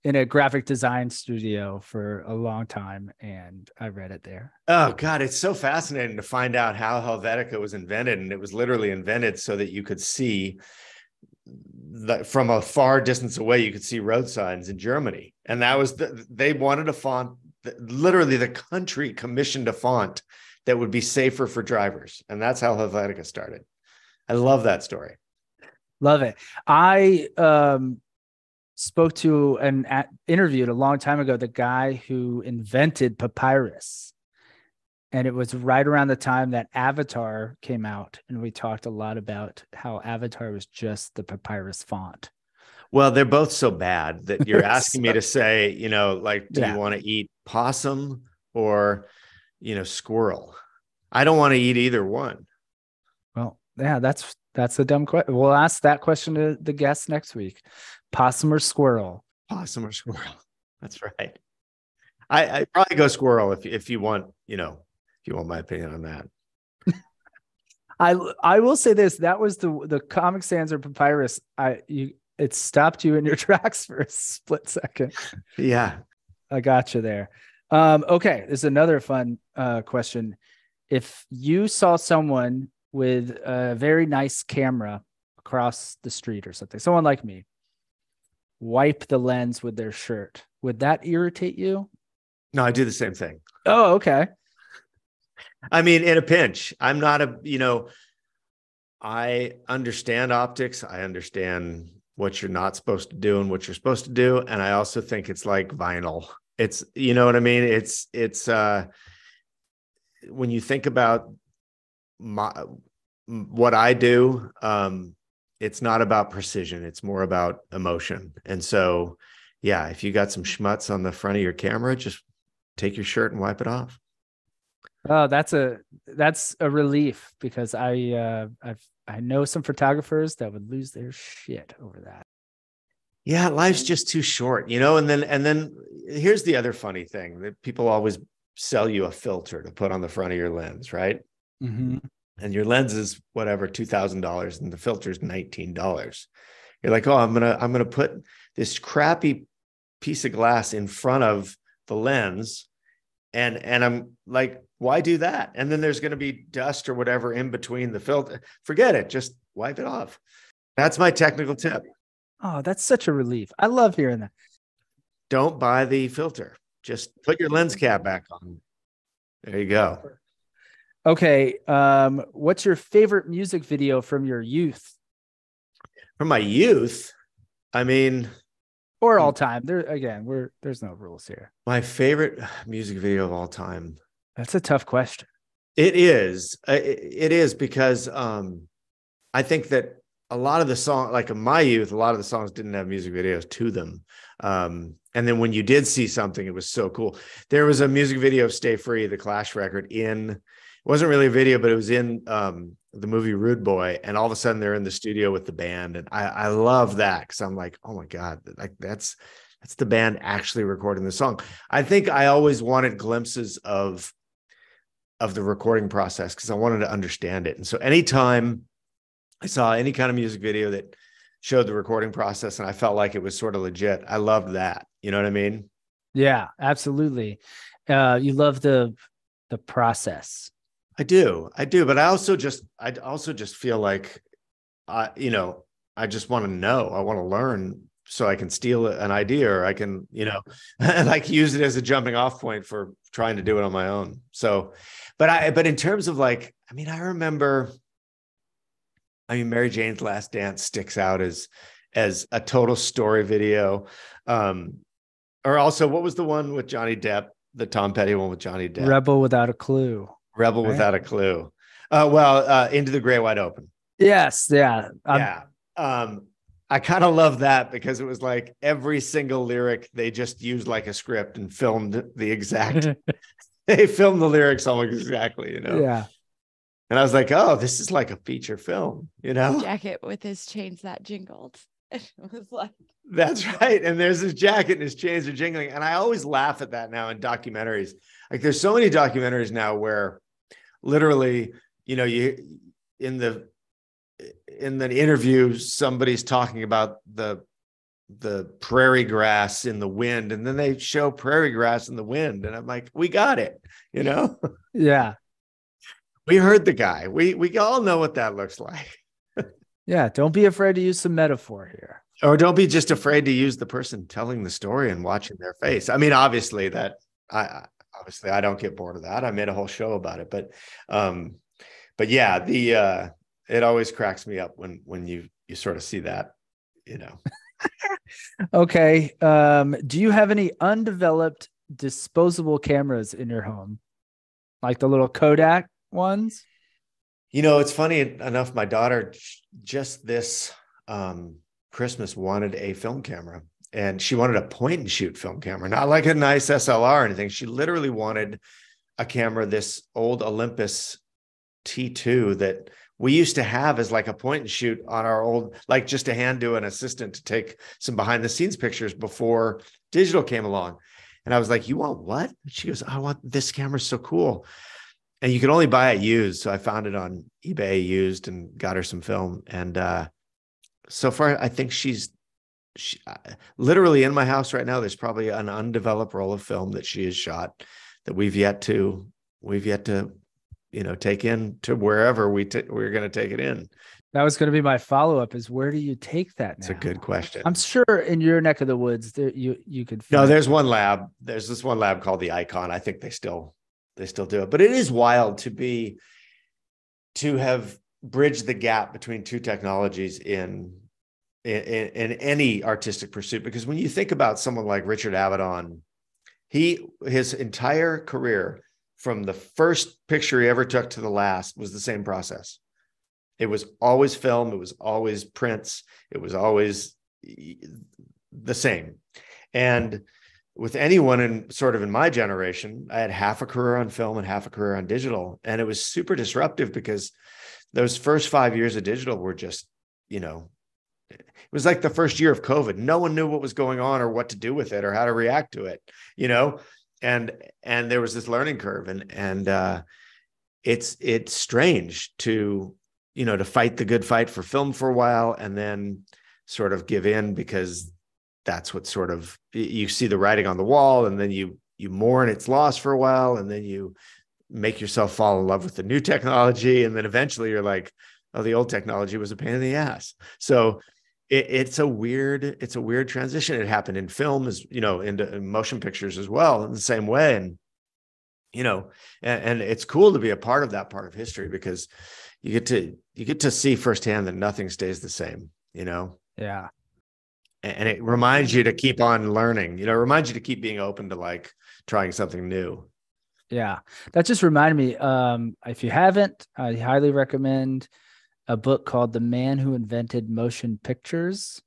in a graphic design studio for a long time, and I read it there. Oh God, it's so fascinating to find out how Helvetica was invented, and it was literally invented so that you could see that from a far distance away. You could see road signs in Germany, and that was they wanted a font. Literally, the country commissioned a font that would be safer for drivers, and that's how Helvetica started. I love that story. Love it. I spoke to and interviewed a long time ago the guy who invented papyrus. And it was right around the time that Avatar came out. And we talked a lot about how Avatar was just the papyrus font. Well, they're both so bad that you're asking me to say, like, do you want to eat possum or, squirrel? I don't want to eat either one. Well, yeah, that's a dumb question. We'll ask that question to the guests next week. Possum or squirrel? Possum or squirrel. That's right. I probably go squirrel if you want, if you want my opinion on that. I will say this. That was the Comic Sans or papyrus. It stopped you in your tracks for a split second. Yeah. I got you there. Okay. There's another fun question. If you saw someone with a very nice camera across the street or something, someone like me, wipe the lens with their shirt, would that irritate you? No, I do the same thing. Oh, okay. I mean, in a pinch, I'm not I understand optics. I understand what you're not supposed to do and what you're supposed to do. And I also think it's like vinyl. It's, you know what I mean? It's when you think about what I do, it's not about precision. It's more about emotion. And so, yeah, if you got some schmutz on the front of your camera, just take your shirt and wipe it off. Oh, that's a relief, because I know some photographers that would lose their shit over that. Yeah, life's just too short, and then here's the other funny thing that people always sell you a filter to put on the front of your lens, right? Mm-hmm. And your lens is whatever, $2,000, and the filter is $19. You're like, oh, I'm gonna put this crappy piece of glass in front of the lens, and I'm like, why do that? And then there's going to be dust or whatever in between the filter. Forget it. Just wipe it off. That's my technical tip. Oh, that's such a relief. I love hearing that. Don't buy the filter. Just put your lens cap back on. There you go. Okay. What's your favorite music video from your youth? From my youth? I mean, or all time. There's no rules here. My favorite music video of all time. That's a tough question. It is. It is because I think that a lot of the songs, like in my youth, a lot of the songs didn't have music videos to them. And then when you did see something, it was so cool. There was a music video of Stay Free, the Clash record, it wasn't really a video, but it was in the movie Rude Boy. And all of a sudden they're in the studio with the band. And I love that, because I'm like, oh my God, like that's the band actually recording the song. I think I always wanted glimpses of the recording process, because I wanted to understand it. And so anytime I saw any kind of music video that showed the recording process and I felt like it was sort of legit, I loved that. You know what I mean? Yeah, absolutely. You love the process. I do. But I also just feel like, I just want to know. I want to learn so I can steal an idea, or I can, like use it as a jumping off point for trying to do it on my own. So, but in terms of like, I remember, Mary Jane's Last Dance sticks out as a total story video. Or also, what was the one with Johnny Depp, the Tom Petty one with Johnny Depp? Rebel Without a Clue. Rebel Right. Without a Clue. Well, Into the Great Wide Open. Yes, yeah. Yeah. I kind of love that because it was like every single lyric they just used like a script and filmed the exact. They filmed the lyrics almost exactly, Yeah. And I was like, oh, this is like a feature film, Jacket with his chains that jingled. It was like, That's right. And there's his jacket and his chains are jingling. And I always laugh at that now in documentaries. Like there's so many documentaries now where literally, you in the interview, somebody's talking about the prairie grass in the wind, and then they show prairie grass in the wind. And I'm like, we got it, Yeah. We heard the guy. We all know what that looks like. Yeah. Don't be afraid to use some metaphor here. Or don't be just afraid to use the person telling the story and watching their face. I mean, obviously I don't get bored of that. I made a whole show about it, but yeah, it always cracks me up when you sort of see that, Okay. Do you have any undeveloped disposable cameras in your home? Like the little Kodak ones? It's funny enough, my daughter just this Christmas wanted a film camera, and she wanted a point and shoot film camera, not like a nice SLR or anything. She literally wanted a camera, this old Olympus T2 that we used to have as like a point and shoot on our old, like just to hand to an assistant to take some behind the scenes pictures before digital came along. And I was like, you want what? She goes, I want this camera. So cool. And you can only buy it used. So I found it on eBay used and got her some film. And so far, I think she literally in my house right now, there's probably an undeveloped roll of film that she has shot that we've yet to take in to wherever we're going to take it in. That was going to be my follow-up is where do you take that now? It's a good question. I'm sure in your neck of the woods there you could No, there's one lab. There's this one lab called the Icon. I think they still do it. But it is wild to have bridged the gap between two technologies in any artistic pursuit. Because when you think about someone like Richard Avedon, his entire career from the first picture he ever took to the last was the same process. It was always film. It was always prints. It was always the same. And with anyone in my generation, I had half a career on film and half a career on digital. And it was super disruptive because those first 5 years of digital were just, it was like the first year of COVID. No one knew what was going on or what to do with it or how to react to it, and there was this learning curve, and it's strange to fight the good fight for film for a while and then sort of give in, because that's what sort of, you see the writing on the wall, and then you mourn its loss for a while, and then you make yourself fall in love with the new technology, and then eventually you're like, oh, the old technology was a pain in the ass. So it's a weird transition. It happened in film, as into motion pictures as well, in the same way. And and it's cool to be a part of that part of history, because you get to see firsthand that nothing stays the same. Yeah. And it reminds you to keep on learning. It reminds you to keep being open to like trying something new. Yeah. That just reminded me. If you haven't, I highly recommend a book called The Man Who Invented Motion Pictures.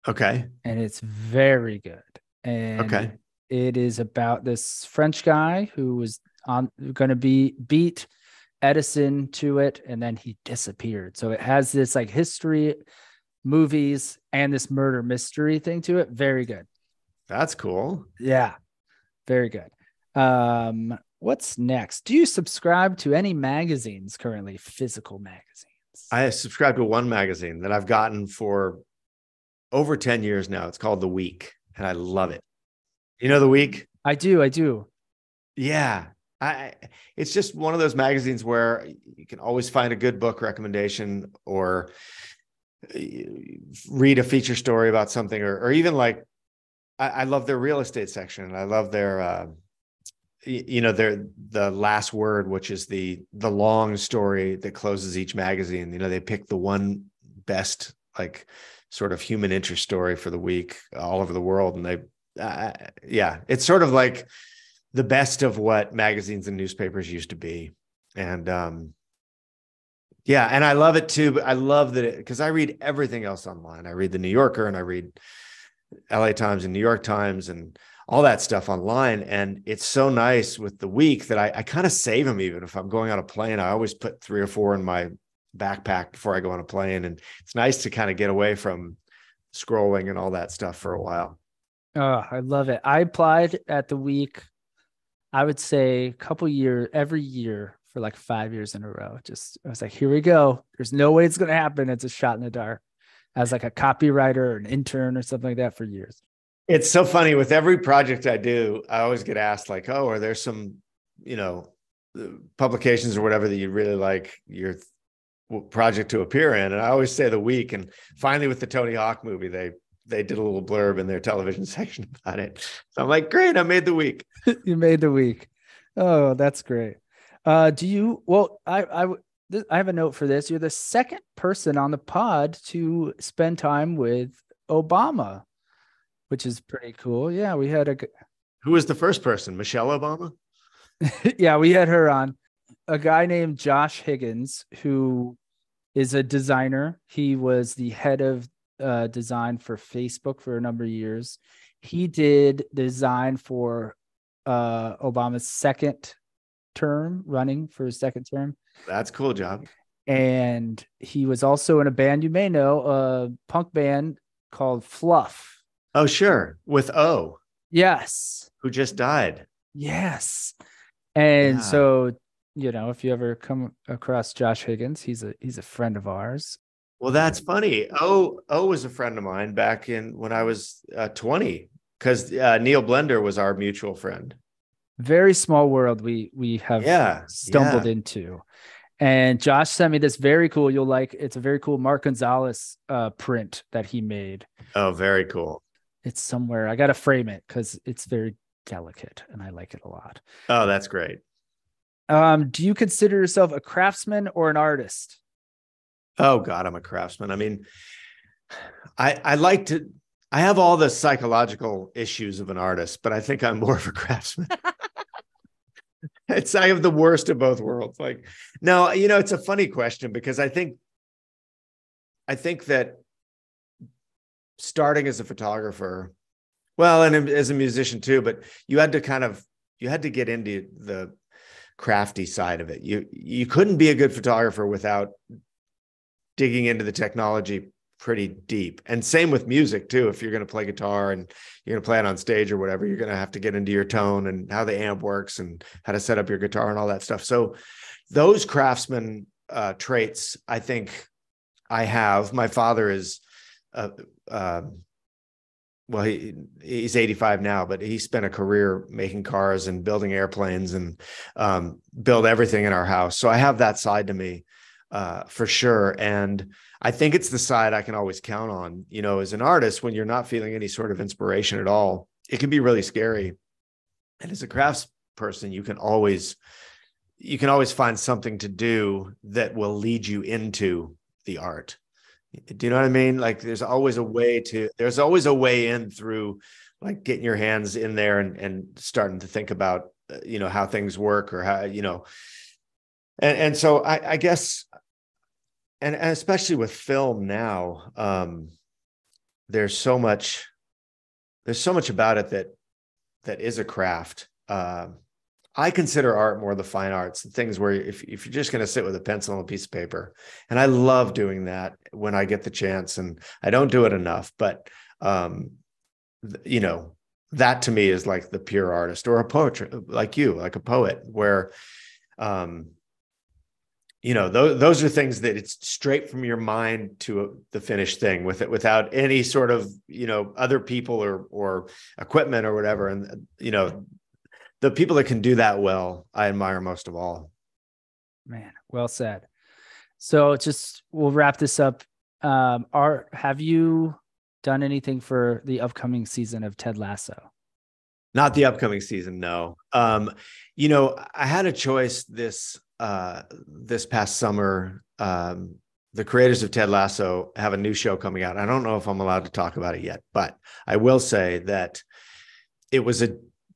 Okay. And it's very good. And it is about this French guy who was going to beat Edison to it, and then he disappeared. So it has this like history, movies, and this murder mystery thing to it. Very good. That's cool. Yeah. Very good. What's next? Do you subscribe to any magazines currently, physical magazines? I subscribe to one magazine that I've gotten for over 10 years now. It's called The Week, and I love it. The Week? I do. Yeah. It's just one of those magazines where you can always find a good book recommendation, or read a feature story about something, or even like, I love their real estate section. I love their, the last word, which is the long story that closes each magazine. They pick the one best, like sort of human interest story for the week all over the world. And it's sort of like the best of what magazines and newspapers used to be. And yeah, and I love it too. But I love that because I read everything else online. I read the New Yorker and I read LA Times and New York Times and all that stuff online. And it's so nice with the week that I kind of save them. Even if I'm going on a plane, I always put 3 or 4 in my backpack before I go on a plane. And it's nice to kind of get away from scrolling and all that stuff for a while. Oh, I love it. I applied at the week, I would say a couple years, every year for like 5 years in a row. I was like, here we go. There's no way it's going to happen. It's a shot in the dark. As like a copywriter or an intern or something like that for years. It's so funny with every project I do, I always get asked like, oh, are there some, publications or whatever that you really like your project to appear in? And I always say the week. And finally with the Tony Hawk movie, they did a little blurb in their television section about it. So I'm like, great, I made the week. You made the week. Oh, that's great. I have a note for this. You're the second person on the pod to spend time with Obama, which is pretty cool. Yeah, we had Who was the first person? Michelle Obama? Yeah, we had her on. A guy named Josh Higgins, who is a designer. He was the head of design for Facebook for a number of years. He did design for Obama's second term, running for his second term. That's a cool job. And he was also in a band you may know, a punk band called Fluff. Oh, sure. With O. Yes. Who just died. Yes. And so, if you ever come across Josh Higgins, he's a friend of ours. Well, that's funny. O was a friend of mine back when I was 20, because Neil Blender was our mutual friend. Very small world we have stumbled into. And Josh sent me this very cool, it's a very cool Mark Gonzalez print that he made. Oh, very cool. It's somewhere. I got to frame it because it's very delicate and I like it a lot. Oh, that's great. Do you consider yourself a craftsman or an artist? Oh God, I'm a craftsman. I mean, I have all the psychological issues of an artist, but I think I'm more of a craftsman. I have the worst of both worlds. Like, no, it's a funny question because I think that starting as a photographer, well, and as a musician too, but you had to get into the crafty side of it. You couldn't be a good photographer without digging into the technology pretty deep. And same with music too. If you're going to play guitar and you're going to play it on stage or whatever, you're going to have to get into your tone and how the amp works and how to set up your guitar and all that stuff. So those craftsman traits, I think I have. My father is, he's 85 now, but he spent a career making cars and building airplanes and build everything in our house. So I have that side to me for sure. And I think it's the side I can always count on, as an artist, when you're not feeling any sort of inspiration at all, it can be really scary. And as a crafts person, you can always find something to do that will lead you into the art. Do you know what I mean? Like there's always a way in through like getting your hands in there and starting to think about, how things work or how, and so I guess, and especially with film now, there's so much about it that is a craft. I consider art more the fine arts, the things where if you're just going to sit with a pencil and a piece of paper, and I love doing that when I get the chance, and I don't do it enough, but that to me is like the pure artist, or a poet like you, like a poet, where those are things that it's straight from your mind to the finished thing without any sort of other people or equipment or whatever. And the people that can do that well, I admire most of all. Man, well said. So we'll wrap this up. Have you done anything for the upcoming season of Ted Lasso? Not the upcoming season, no. I had a choice this past summer. The creators of Ted Lasso have a new show coming out. I don't know if I'm allowed to talk about it yet, but I will say that it was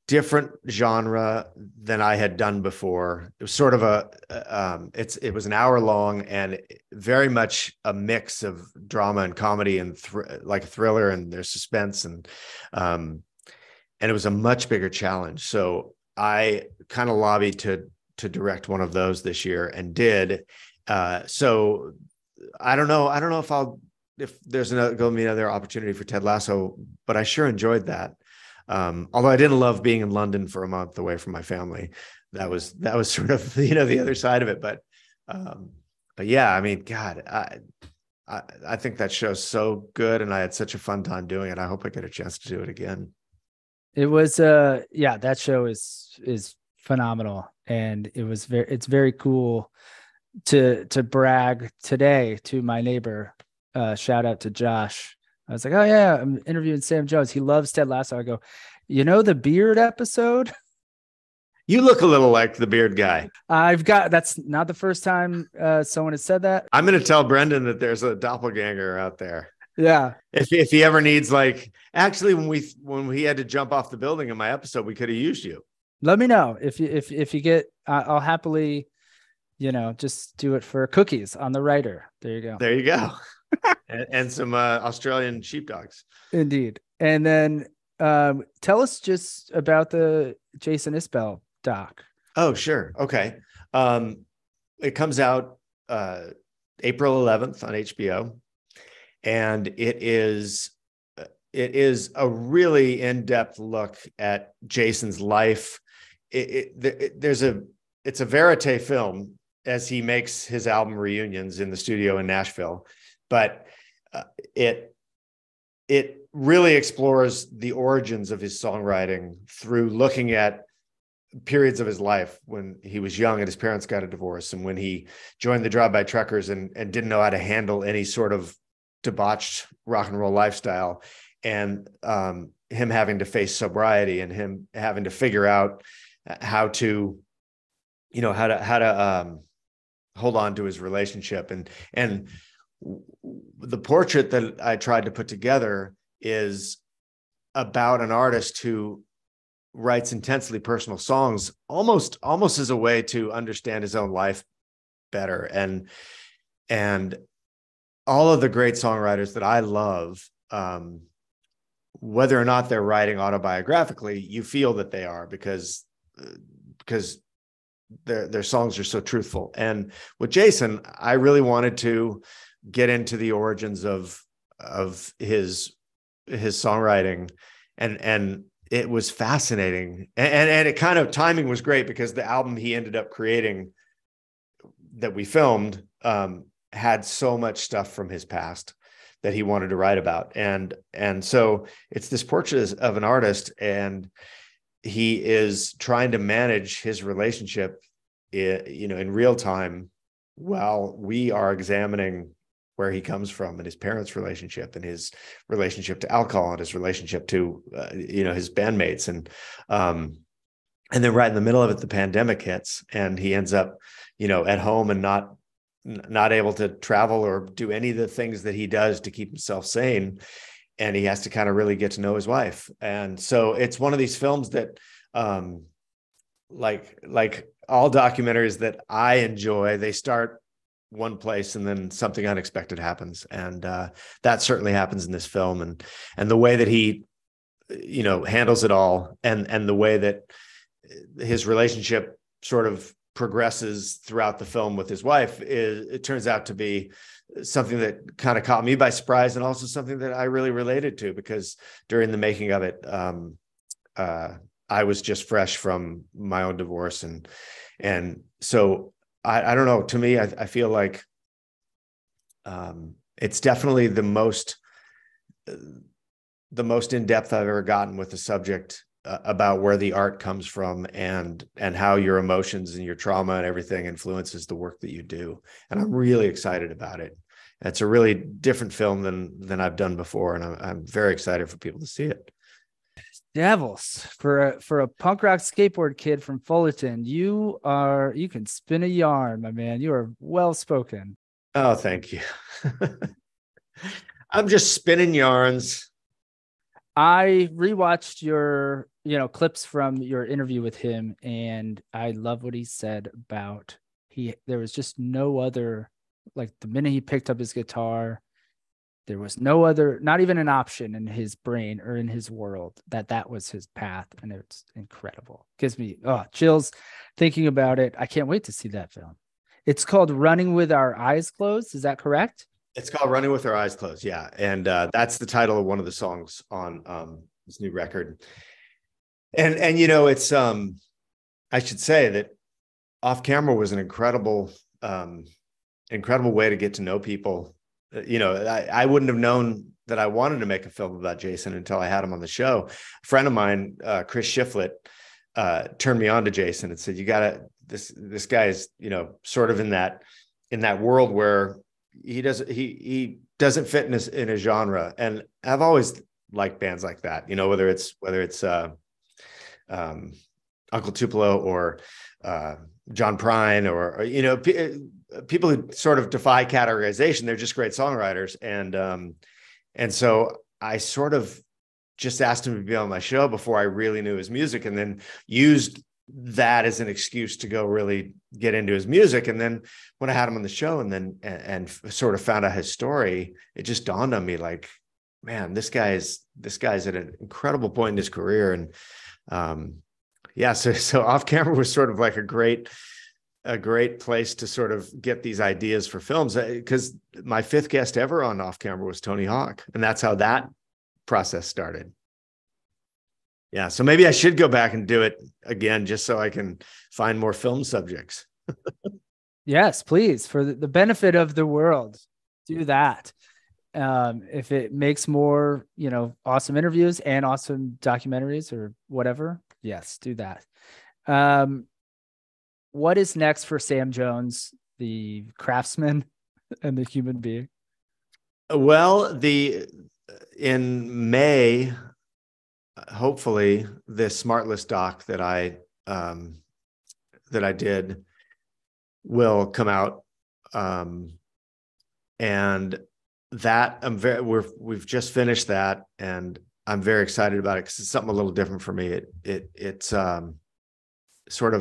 different genre than I had done before. It was sort of it was an hour long and very much a mix of drama and comedy and like a thriller, and there's suspense, and it was a much bigger challenge. So I kind of lobbied to direct one of those this year and did. So I don't know if there's going to be another opportunity for Ted Lasso, but I sure enjoyed that. Although I didn't love being in London for a month away from my family. That was sort of, the other side of it. But yeah, I mean, God, I think that show's so good, and I had such a fun time doing it. I hope I get a chance to do it again. It was that show is phenomenal, and it's very cool to brag today to my neighbor. Shout out to Josh. I was like, oh yeah, I'm interviewing Sam Jones. He loves Ted Lasso. I go, the beard episode? You look a little like the beard guy. That's not the first time someone has said that. I'm going to tell Brendan that there's a doppelganger out there. Yeah. If he ever needs, like, actually, when we had to jump off the building in my episode, we could have used you. Let me know if you get, I'll happily, just do it for cookies on the writer. There you go. There you go. and some Australian sheepdogs. Indeed. And then tell us just about the Jason Isbell doc. Oh, sure. Okay. It comes out April 11th on HBO, and it is a really in-depth look at Jason's life. It's a verite film as he makes his album reunions in the studio in Nashville, but it really explores the origins of his songwriting through looking at periods of his life when he was young and his parents got a divorce, and when he joined the Drive-By Truckers and didn't know how to handle any sort of debauched rock and roll lifestyle, and him having to face sobriety, and him having to figure out how to hold on to his relationship. And the portrait that I tried to put together is about an artist who writes intensely personal songs, almost as a way to understand his own life better. And all of the great songwriters that I love, whether or not they're writing autobiographically, you feel that they are, because their songs are so truthful. And with Jason, I really wanted to get into the origins of his songwriting, and it was fascinating, and it kind of, timing was great, because the album he ended up creating that we filmed had so much stuff from his past that he wanted to write about, and so it's this portrait of an artist, and he is trying to manage his relationship in real time, while we are examining where he comes from, and his parents' relationship, and his relationship to alcohol, and his relationship to, his bandmates. And then right in the middle of it, the pandemic hits, and he ends up, at home and not able to travel or do any of the things that he does to keep himself sane. And he has to kind of really get to know his wife. And so it's one of these films that, like all documentaries that I enjoy, they start one place and then something unexpected happens, and that certainly happens in this film. And the way that he handles it all, and the way that his relationship sort of progresses throughout the film with his wife, it turns out to be something that kind of caught me by surprise, and also something that I really related to, because during the making of it, I was just fresh from my own divorce, and so I don't know. To me, I feel like it's definitely the most in-depth I've ever gotten with the subject, about where the art comes from, and how your emotions and your trauma and everything influences the work that you do. And I'm really excited about it. It's a really different film than I've done before, and I'm very excited for people to see it. Devils, for a punk rock skateboard kid from Fullerton, you can spin a yarn, my man. You are well spoken. Oh, thank you. I'm just spinning yarns. I rewatched your, clips from your interview with him, and I love what he said about there was just no other, like the minute he picked up his guitar, there was no other, not even an option in his brain or in his world that was his path. And it's incredible. Gives me chills thinking about it. I can't wait to see that film. It's called Running with Our Eyes Closed. Is that correct? It's called Running with Our Eyes Closed. Yeah. And that's the title of one of the songs on this new record. And it's, I should say that Off Camera was an incredible way to get to know people. I wouldn't have known that I wanted to make a film about Jason until I had him on the show. A friend of mine, Chris Shiflett, turned me on to Jason and said, you gotta, this guy is, sort of in that world where he doesn't fit in a genre. And I've always liked bands like that, whether it's Uncle Tupelo or John Prine or people who sort of defy categorization. They're just great songwriters. And so I sort of just asked him to be on my show before I really knew his music, and then used that as an excuse to go really get into his music. And then when I had him on the show and sort of found out his story, it just dawned on me like, man, this guy's at an incredible point in his career. And so Off Camera was sort of like a great place to sort of get these ideas for films, because my fifth guest ever on Off Camera was Tony Hawk. And that's how that process started. Yeah. So maybe I should go back and do it again, just so I can find more film subjects. Yes, please. For the benefit of the world, do that. If it makes more, awesome interviews and awesome documentaries or whatever, yes, do that. What is next for Sam Jones, the craftsman and the human being? Well, in May, hopefully, this SmartLess doc that I did will come out, and that we've just finished that, and I'm very excited about it because it's something a little different for me. It's sort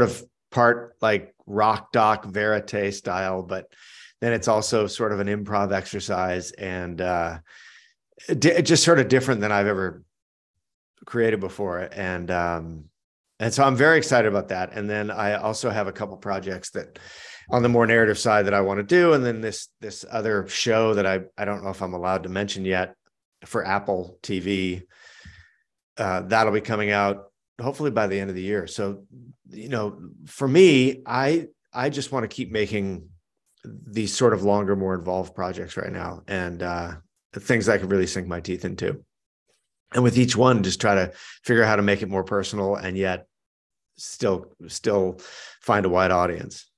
of part like rock doc verite style, but then it's also sort of an improv exercise, and just sort of different than I've ever created before. And so I'm very excited about that. And then I also have a couple projects that on the more narrative side that I want to do. And then this other show that I don't know if I'm allowed to mention yet for Apple TV, that'll be coming out hopefully by the end of the year. So, for me, I just want to keep making these sort of longer, more involved projects right now, and things I can really sink my teeth into. And with each one, just try to figure out how to make it more personal and yet still find a wide audience,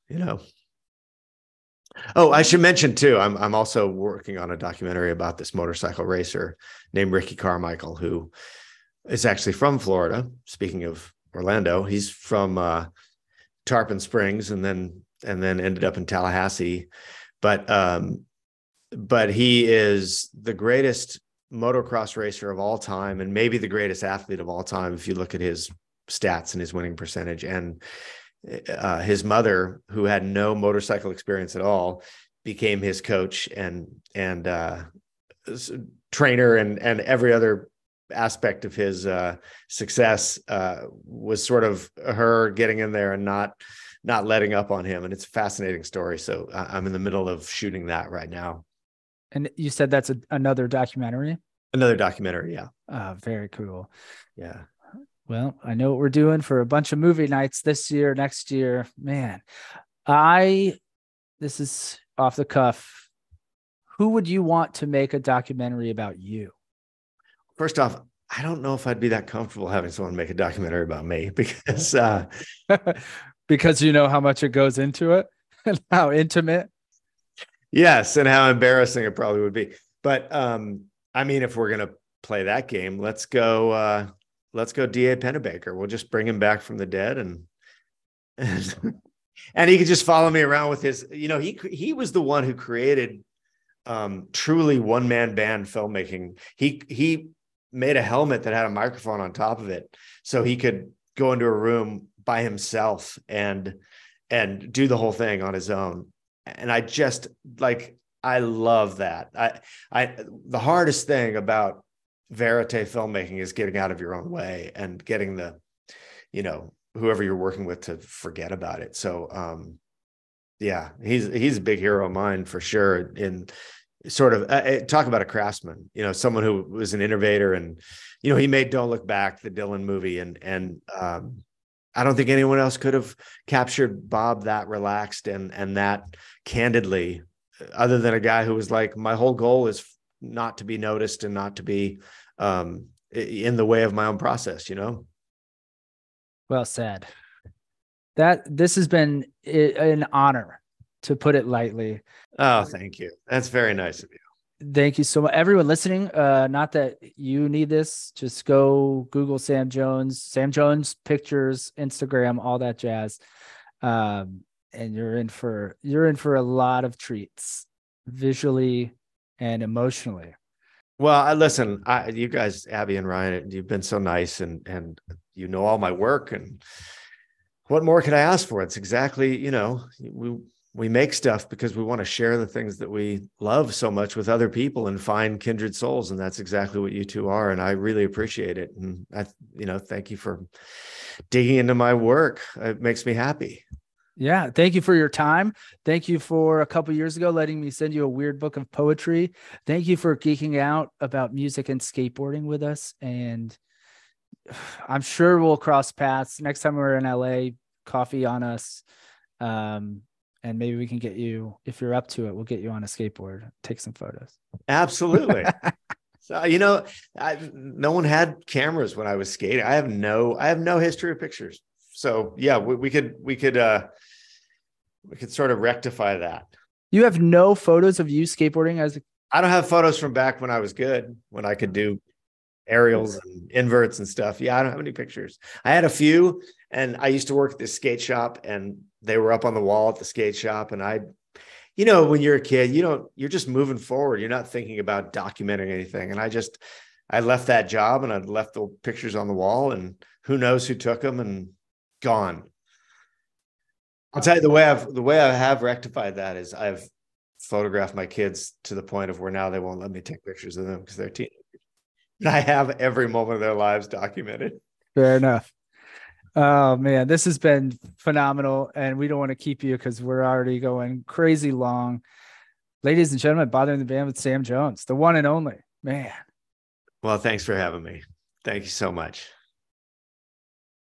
Oh, I should mention too, I'm also working on a documentary about this motorcycle racer named Ricky Carmichael, who is actually from Florida. Speaking of Orlando, he's from Tarpon Springs and then ended up in Tallahassee. But he is the greatest motocross racer of all time, and maybe the greatest athlete of all time if you look at his stats and his winning percentage. And his mother, who had no motorcycle experience at all, became his coach and trainer, and every other aspect of his success was sort of her getting in there and not letting up on him. And it's a fascinating story. So I'm in the middle of shooting that right now. And you said that's another documentary? Another documentary, yeah. Very cool. Yeah. Well, I know what we're doing for a bunch of movie nights this year, next year. Man, this is off the cuff. Who would you want to make a documentary about you? First off, I don't know if I'd be that comfortable having someone make a documentary about me, because because you know how much it goes into it and how intimate. Yes, and how embarrassing it probably would be. But I mean, if we're gonna play that game, let's go D.A. Pennebaker. We'll just bring him back from the dead, and he could just follow me around with his. He was the one who created truly one-man band filmmaking. He made a helmet that had a microphone on top of it, so he could go into a room by himself and do the whole thing on his own. And I just like, I love that. The hardest thing about verite filmmaking is getting out of your own way and getting the, whoever you're working with to forget about it. So, yeah, he's a big hero of mine for sure. In sort of talk about a craftsman, someone who was an innovator, and, he made Don't Look Back, the Dylan movie. And I don't think anyone else could have captured Bob that relaxed and that candidly, other than a guy who was like, my whole goal is not to be noticed and not to be in the way of my own process, Well said. This has been an honor, to put it lightly. Oh, thank you. That's very nice of you. Thank you so much. Everyone listening, not that you need this, just go Google Sam Jones pictures, Instagram, all that jazz. And you're in for a lot of treats, visually and emotionally. Well, listen, you guys, Abby and Ryan, you've been so nice, and all my work, and what more could I ask for? It's exactly, we make stuff because we want to share the things that we love so much with other people and find kindred souls. And that's exactly what you two are. And I really appreciate it. And thank you for digging into my work. It makes me happy. Yeah. Thank you for your time. Thank you for a couple of years ago letting me send you a weird book of poetry. Thank you for geeking out about music and skateboarding with us. And I'm sure we'll cross paths next time we're in LA. Coffee on us. And maybe we can get you, if you're up to it, we'll get you on a skateboard, take some photos. Absolutely. So, no one had cameras when I was skating. I have no history of pictures. So yeah, we could sort of rectify that. You have no photos of you skateboarding I don't have photos from back when I was good, when I could do aerials and inverts and stuff. Yeah, I don't have any pictures. I had a few, and I used to work at this skate shop, and they were up on the wall at the skate shop. And when you're a kid, you're just moving forward. You're not thinking about documenting anything. And I left that job, and I left the pictures on the wall, and who knows who took them, and gone. I'll tell you, the way I have rectified that is I've photographed my kids to the point of where now they won't let me take pictures of them because they're teenagers. And I have every moment of their lives documented. Fair enough. Oh man, this has been phenomenal, and we don't want to keep you because we're already going crazy long. Ladies and gentlemen, Bothering the Band with Sam Jones, the one and only, man. Well, thanks for having me. Thank you so much.